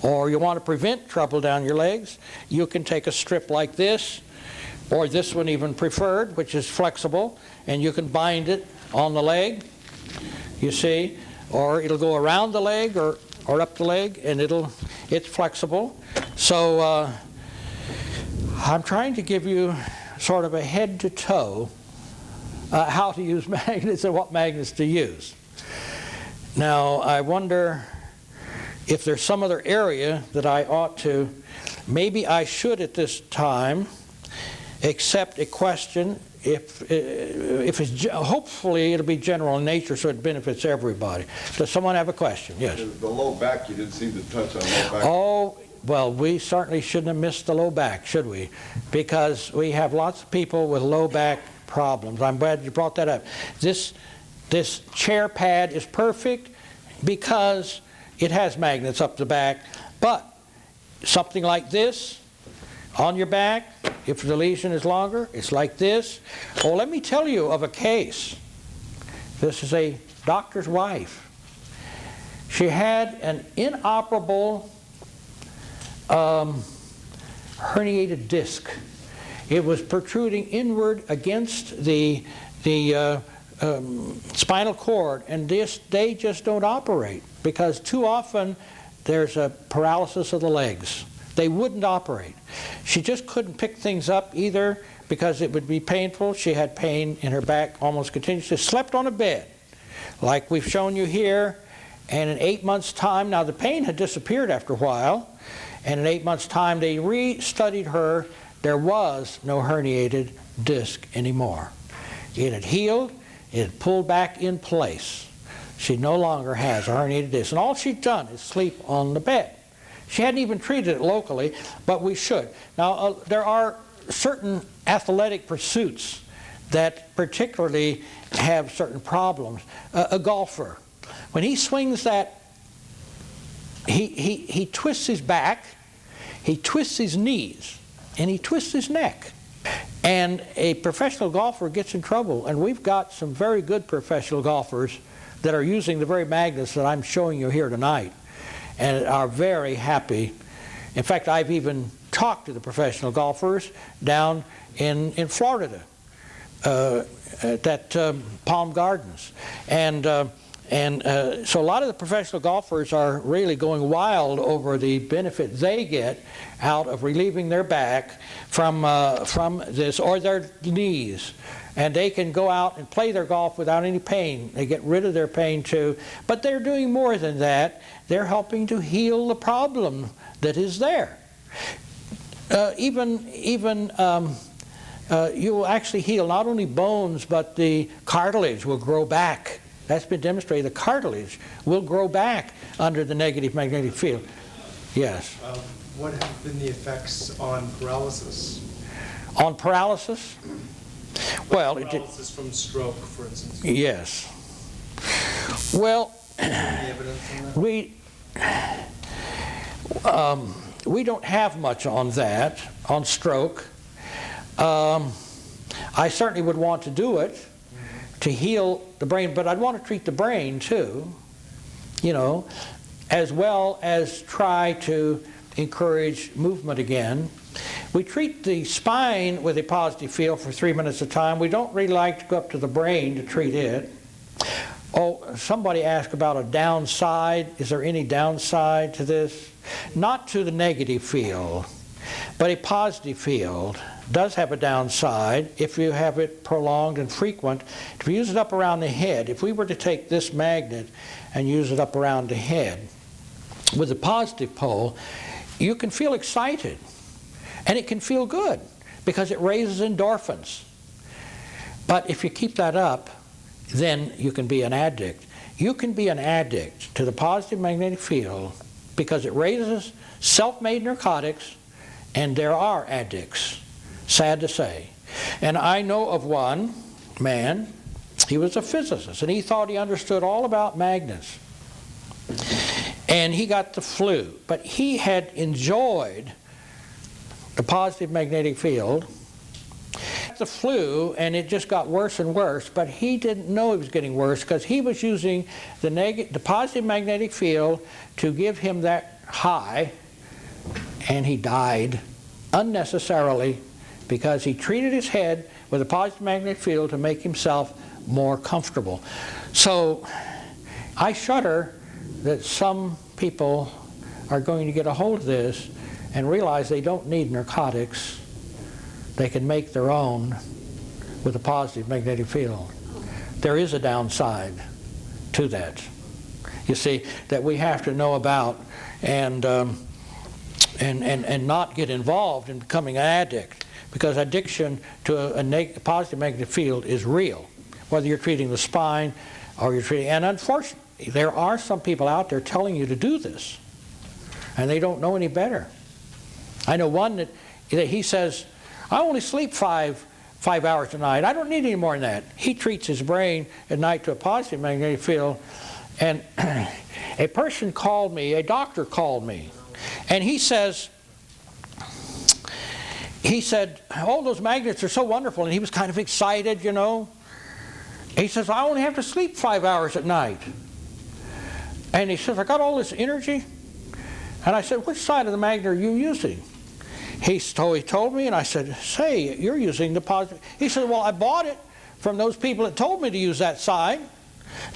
or you want to prevent trouble down your legs, you can take a strip like this, or this one even preferred, which is flexible, and you can bind it on the leg, you see, or it'll go around the leg or up the leg, and it's flexible. So I'm trying to give you sort of a head to toe how to use magnets and what magnets to use. Now, I wonder if there's some other area that I ought to, maybe I should at this time accept a question. If it's, hopefully it'll be general in nature so it benefits everybody. Does someone have a question? Yes. The low back, you didn't seem to touch on low back. Oh, well, we certainly shouldn't have missed the low back, should we? Because we have lots of people with low back problems. I'm glad you brought that up. This chair pad is perfect because it has magnets up the back, but something like this on your back, if the lesion is longer, it's like this. Oh, let me tell you of a case. This is a doctor's wife. She had an inoperable herniated disc. It was protruding inward against the spinal cord, and they just don't operate because too often there's a paralysis of the legs. They wouldn't operate. She just couldn't pick things up either because it would be painful. She had pain in her back almost continuously. Slept on a bed like we've shown you here, and in 8 months' time, now the pain had disappeared after a while, and in 8 months' time they re-studied her. There was no herniated disc anymore. It had healed. It had pulled back in place. She no longer has a herniated disc. And all she's done is sleep on the bed. She hadn't even treated it locally, but we should. Now, there are certain athletic pursuits that particularly have certain problems. A golfer, when he swings that, he twists his back, he twists his knees, and he twists his neck. And a professional golfer gets in trouble, and we've got some very good professional golfers that are using the very magnets that I'm showing you here tonight and are very happy. In fact, I've even talked to the professional golfers down in Florida at Palm Gardens. And so a lot of the professional golfers are really going wild over the benefit they get out of relieving their back from this, or their knees. And they can go out and play their golf without any pain. They get rid of their pain too. But they're doing more than that. They're helping to heal the problem that is there. You will actually heal not only bones, but the cartilage will grow back. That's been demonstrated. The cartilage will grow back under the negative magnetic field. Yes. What have been the effects on paralysis? On paralysis? Well, paralysis from stroke, for instance. Yes. Well, Any evidence on that? we don't have much on that, on stroke. I certainly would want to do it to heal the brain, but I'd want to treat the brain too, you know, as well as try to encourage movement again. We treat the spine with a positive field for 3 minutes at a time. We don't really like to go up to the brain to treat it. Oh, somebody asked about a downside. Is there any downside to this? Not to the negative field, but a positive field does have a downside if you have it prolonged and frequent. If you use it up around the head, if we were to take this magnet and use it up around the head with a positive pole, you can feel excited. And it can feel good because it raises endorphins. But if you keep that up, then you can be an addict. You can be an addict to the positive magnetic field because it raises self-made narcotics, and there are addicts, sad to say. And I know of one man, he was a physicist, and he thought he understood all about magnets. And he got the flu, but he had enjoyed the positive magnetic field, the flu, and it just got worse and worse, but he didn't know it was getting worse because he was using the positive magnetic field to give him that high, and he died unnecessarily because he treated his head with a positive magnetic field to make himself more comfortable. So I shudder that some people are going to get a hold of this and realize they don't need narcotics. They can make their own with a positive magnetic field. There is a downside to that, you see, that we have to know about and not get involved in becoming an addict, because addiction to a positive magnetic field is real, whether you're treating the spine or you're treating, and unfortunately there are some people out there telling you to do this and they don't know any better. I know one that he says, I only sleep five hours a night. I don't need any more than that. He treats his brain at night to a positive magnetic field. And a person called me, a doctor called me, and he said, oh, those magnets are so wonderful. And he was kind of excited, you know. He says, I only have to sleep 5 hours at night. And he says, I got all this energy. And I said, which side of the magnet are you using? He told me, and I said, say, you're using the positive. He said, well, I bought it from those people that told me to use that side.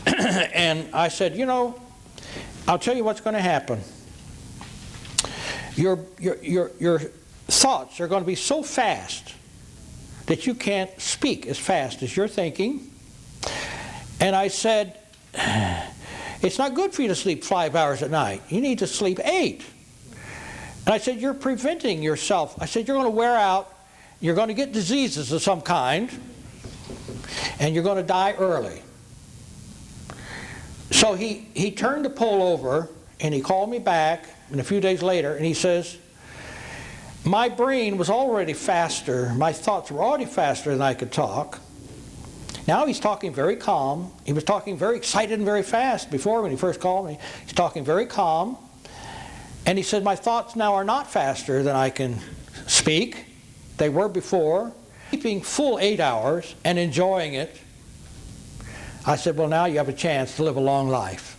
And I said, you know, I'll tell you what's going to happen. Your thoughts are going to be so fast that you can't speak as fast as you're thinking. And I said, it's not good for you to sleep 5 hours at night. You need to sleep 8. And I said, you're preventing yourself. I said, you're going to wear out, you're going to get diseases of some kind, and you're going to die early. So he turned the pole over, and he called me back, and a few days later, and he says, my brain was already faster, my thoughts were already faster than I could talk. Now he's talking very calm. He was talking very excited and very fast before when he first called me. He's talking very calm. And he said, my thoughts now are not faster than I can speak. They were before. Sleeping full 8 hours and enjoying it. I said, well, now you have a chance to live a long life.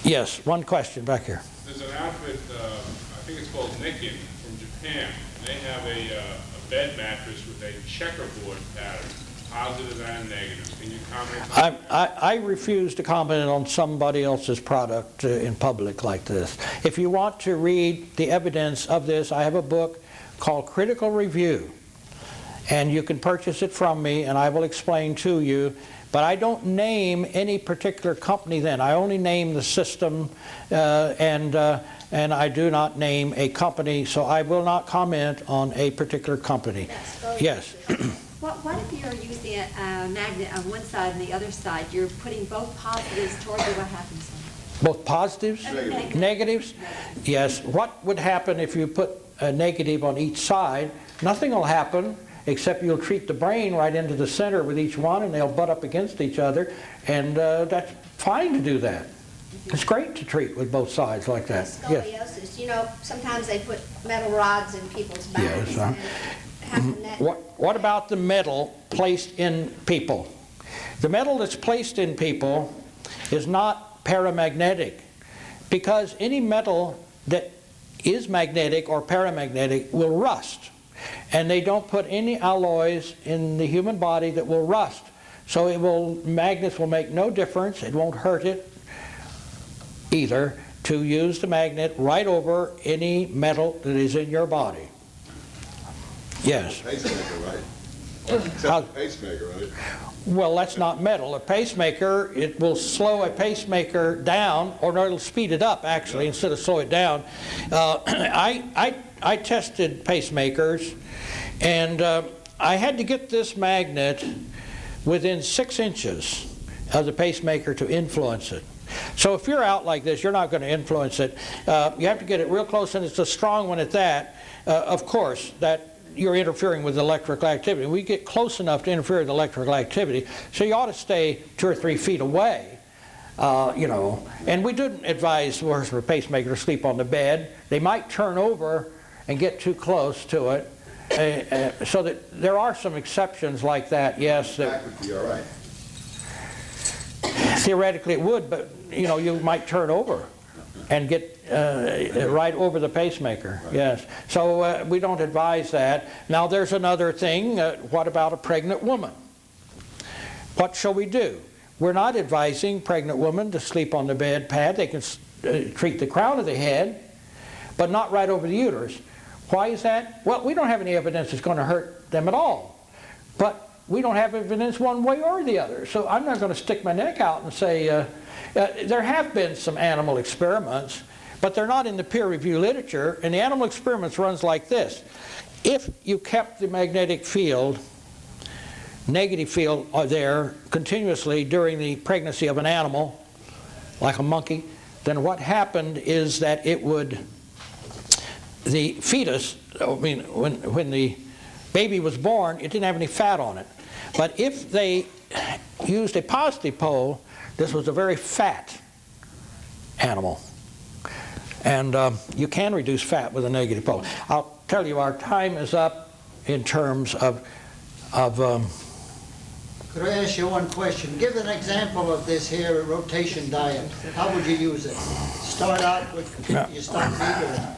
Yes, one question back here. There's an outfit, I think it's called Nikken from Japan. They have a bed mattress with a checkerboard pattern, positive and negative. Can you comment on that? I refuse to comment on somebody else's product in public like this. If you want to read the evidence of this, I have a book called Critical Review. And you can purchase it from me, and I will explain to you. But I don't name any particular company then. I only name the system, and I do not name a company, so I will not comment on a particular company. Yes. What if you're using a magnet on one side and the other side? You're putting both positives toward you. What happens? Both positives? Negatives? Yes. What would happen if you put a negative on each side? Nothing will happen, except you'll treat the brain right into the center with each one, and they'll butt up against each other, and that's fine to do that. It's great to treat with both sides like that. Scoliosis, yes. you know, sometimes they put metal rods in people's backs. Yes, what about the metal placed in people? The metal that's placed in people is not paramagnetic, because any metal that is magnetic or paramagnetic will rust. And they don't put any alloys in the human body that will rust. So magnets will make no difference. It won't hurt it either to use the magnet right over any metal that is in your body. Yes. Pacemaker, right? Except the pacemaker, right? Well, that's not metal. A pacemaker, it will slow a pacemaker down, or no, it'll speed it up actually instead of slow it down. I tested pacemakers, and I had to get this magnet within 6 inches of the pacemaker to influence it. So if you're out like this, you're not going to influence it. You have to get it real close, and it's a strong one at that. Of course, that you're interfering with electrical activity. We get close enough to interfere with electrical activity, so you ought to stay 2 or 3 feet away. You know, and we didn't advise for a pacemaker to sleep on the bed. They might turn over and get too close to it, so that there are some exceptions like that. Yes, That would be all right. Theoretically it would, but you know, you might turn over and get right over the pacemaker. Right. Yes, so we don't advise that. Now there's another thing. What about a pregnant woman? What shall we do? We're not advising pregnant women to sleep on the bed pad. They can treat the crown of the head, but not right over the uterus. Why is that? Well, we don't have any evidence it's going to hurt them at all. But we don't have evidence one way or the other. So I'm not going to stick my neck out and say, there have been some animal experiments, but they're not in the peer-reviewed literature. And the animal experiments runs like this. If you kept the magnetic field, negative field there continuously during the pregnancy of an animal, like a monkey, then what happened is that it would, the fetus, I mean, when the baby was born, it didn't have any fat on it. But if they used a positive pole, this was a very fat animal. And you can reduce fat with a negative pole. I'll tell you, our time is up in terms of Could I ask you one question? Give an example of this here rotation diet. How would you use it? Start out with, you start vegan.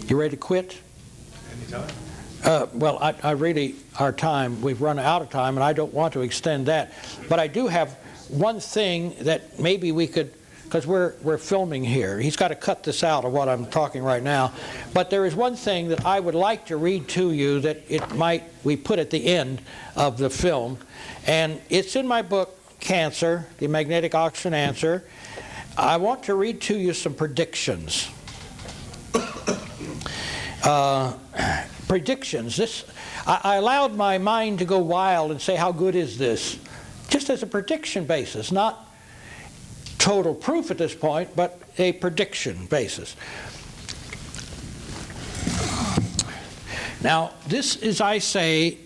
You ready to quit? Anytime. Well, I really, our time, we've run out of time, and I don't want to extend that. But I do have one thing that maybe we could, because we're filming here. He's got to cut this out of what I'm talking right now. But there is one thing that I would like to read to you that we put at the end of the film. And it's in my book, Cancer, the Magnetic Oxygen Answer. I want to read to you some predictions. Predictions. I allowed my mind to go wild and say, how good is this? Just as a prediction basis, not total proof at this point, but a prediction basis. Now, this is, I say,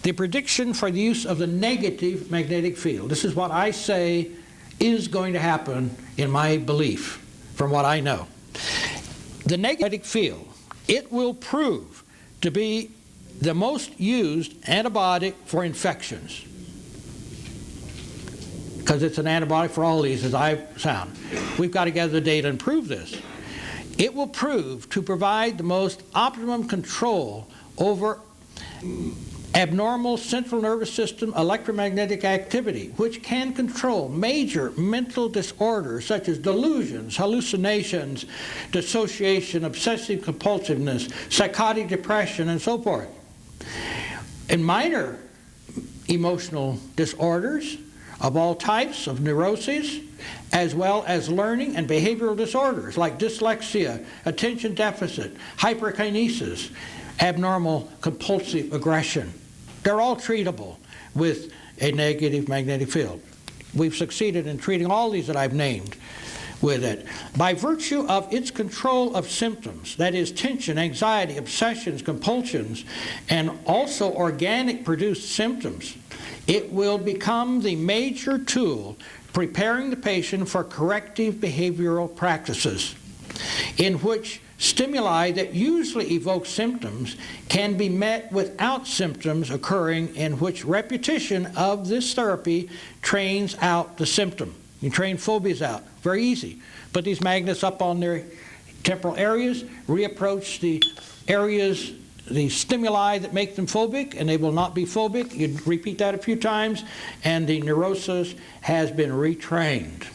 the prediction for the use of the negative magnetic field. This is what I say is going to happen in my belief, from what I know. The magnetic field, it will prove to be the most used antibiotic for infections, because it's an antibiotic for all these, as I've found. We've got to gather the data and prove this. It will prove to provide the most optimum control over abnormal central nervous system electromagnetic activity, which can control major mental disorders such as delusions, hallucinations, dissociation, obsessive compulsiveness, psychotic depression, and so forth. And minor emotional disorders of all types of neuroses, as well as learning and behavioral disorders like dyslexia, attention deficit, hyperkinesis, abnormal compulsive aggression. They're all treatable with a negative magnetic field. We've succeeded in treating all these that I've named with it. By virtue of its control of symptoms, that is tension, anxiety, obsessions, compulsions, and also organic produced symptoms, it will become the major tool preparing the patient for corrective behavioral practices, in which stimuli that usually evoke symptoms can be met without symptoms occurring, in which repetition of this therapy trains out the symptom. You train phobias out. Very easy. Put these magnets up on their temporal areas, reapproach the areas, the stimuli that make them phobic, and they will not be phobic. You repeat that a few times, and the neurosis has been retrained.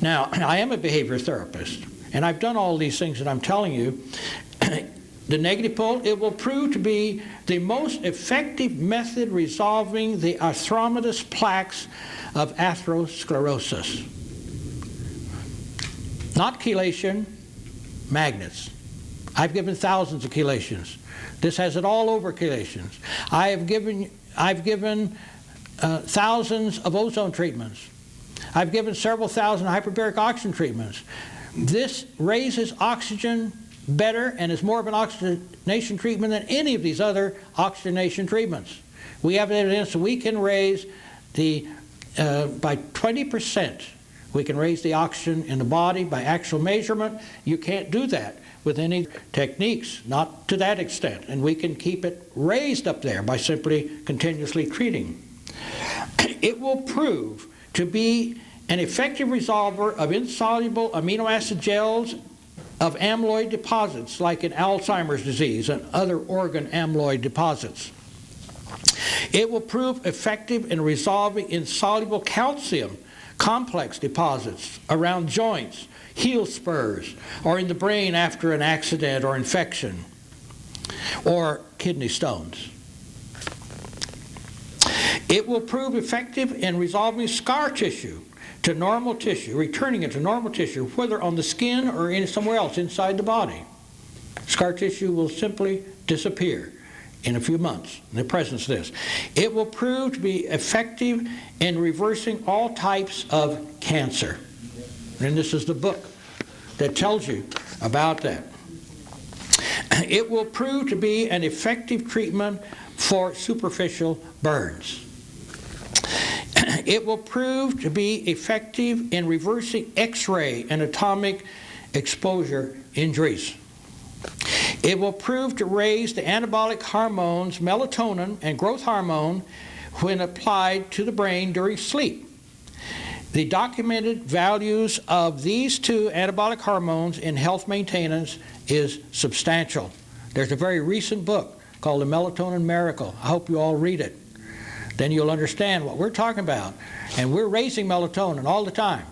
Now, I am a behavior therapist, and I've done all these things that I'm telling you. The negative pole, it will prove to be the most effective method resolving the arthromatous plaques of atherosclerosis. Not chelation, magnets. I've given thousands of chelations. This has it all over chelations. I've given thousands of ozone treatments. I've given several thousand hyperbaric oxygen treatments. This raises oxygen better and is more of an oxygenation treatment than any of these other oxygenation treatments. We have evidence that we can raise the, by 20%, we can raise the oxygen in the body by actual measurement. You can't do that with any techniques, not to that extent. And we can keep it raised up there by simply continuously treating. It will prove to be an effective resolver of insoluble amino acid gels of amyloid deposits, like in Alzheimer's disease and other organ amyloid deposits. It will prove effective in resolving insoluble calcium complex deposits around joints, heel spurs, or in the brain after an accident or infection, or kidney stones. It will prove effective in resolving scar tissue to normal tissue, returning it to normal tissue, whether on the skin or somewhere else inside the body. Scar tissue will simply disappear in a few months in the presence of this. It will prove to be effective in reversing all types of cancer. And this is the book that tells you about that. It will prove to be an effective treatment for superficial burns. It will prove to be effective in reversing X-ray and atomic exposure injuries. It will prove to raise the anabolic hormones, melatonin and growth hormone, when applied to the brain during sleep. The documented values of these two anabolic hormones in health maintenance is substantial. There's a very recent book called The Melatonin Miracle. I hope you all read it. Then you'll understand what we're talking about. And we're raising melatonin all the time.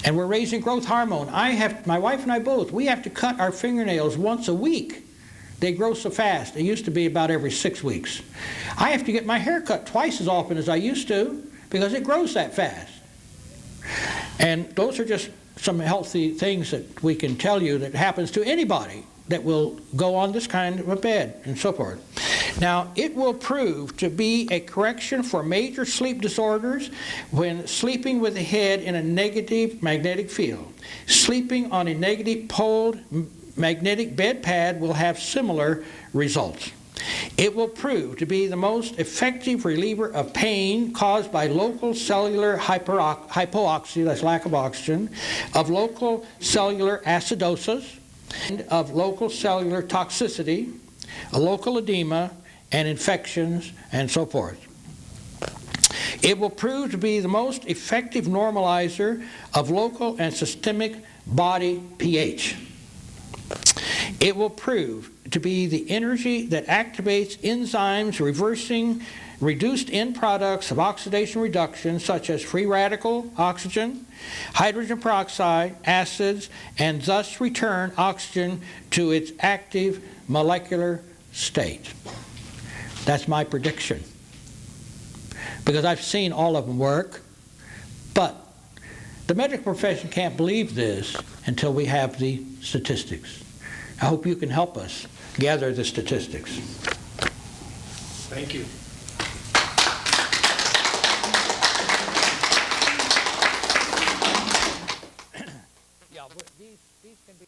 And we're raising growth hormone. My wife and I both, we have to cut our fingernails once a week. They grow so fast. It used to be about every 6 weeks. I have to get my hair cut twice as often as I used to because it grows that fast. And those are just some healthy things that we can tell you that happens to anybody that will go on this kind of a bed and so forth. Now, it will prove to be a correction for major sleep disorders when sleeping with the head in a negative magnetic field. Sleeping on a negative poled magnetic bed pad will have similar results. It will prove to be the most effective reliever of pain caused by local cellular hypoxia, that's lack of oxygen, of local cellular acidosis, and of local cellular toxicity, a local edema, and infections, and so forth. It will prove to be the most effective normalizer of local and systemic body pH. It will prove to be the energy that activates enzymes reversing reduced end products of oxidation reduction, such as free radical oxygen, hydrogen peroxide, acids, and thus return oxygen to its active molecular state. That's my prediction. Because I've seen all of them work, but the medical profession can't believe this until we have the statistics. I hope you can help us gather the statistics. Thank you. Yeah, but these can be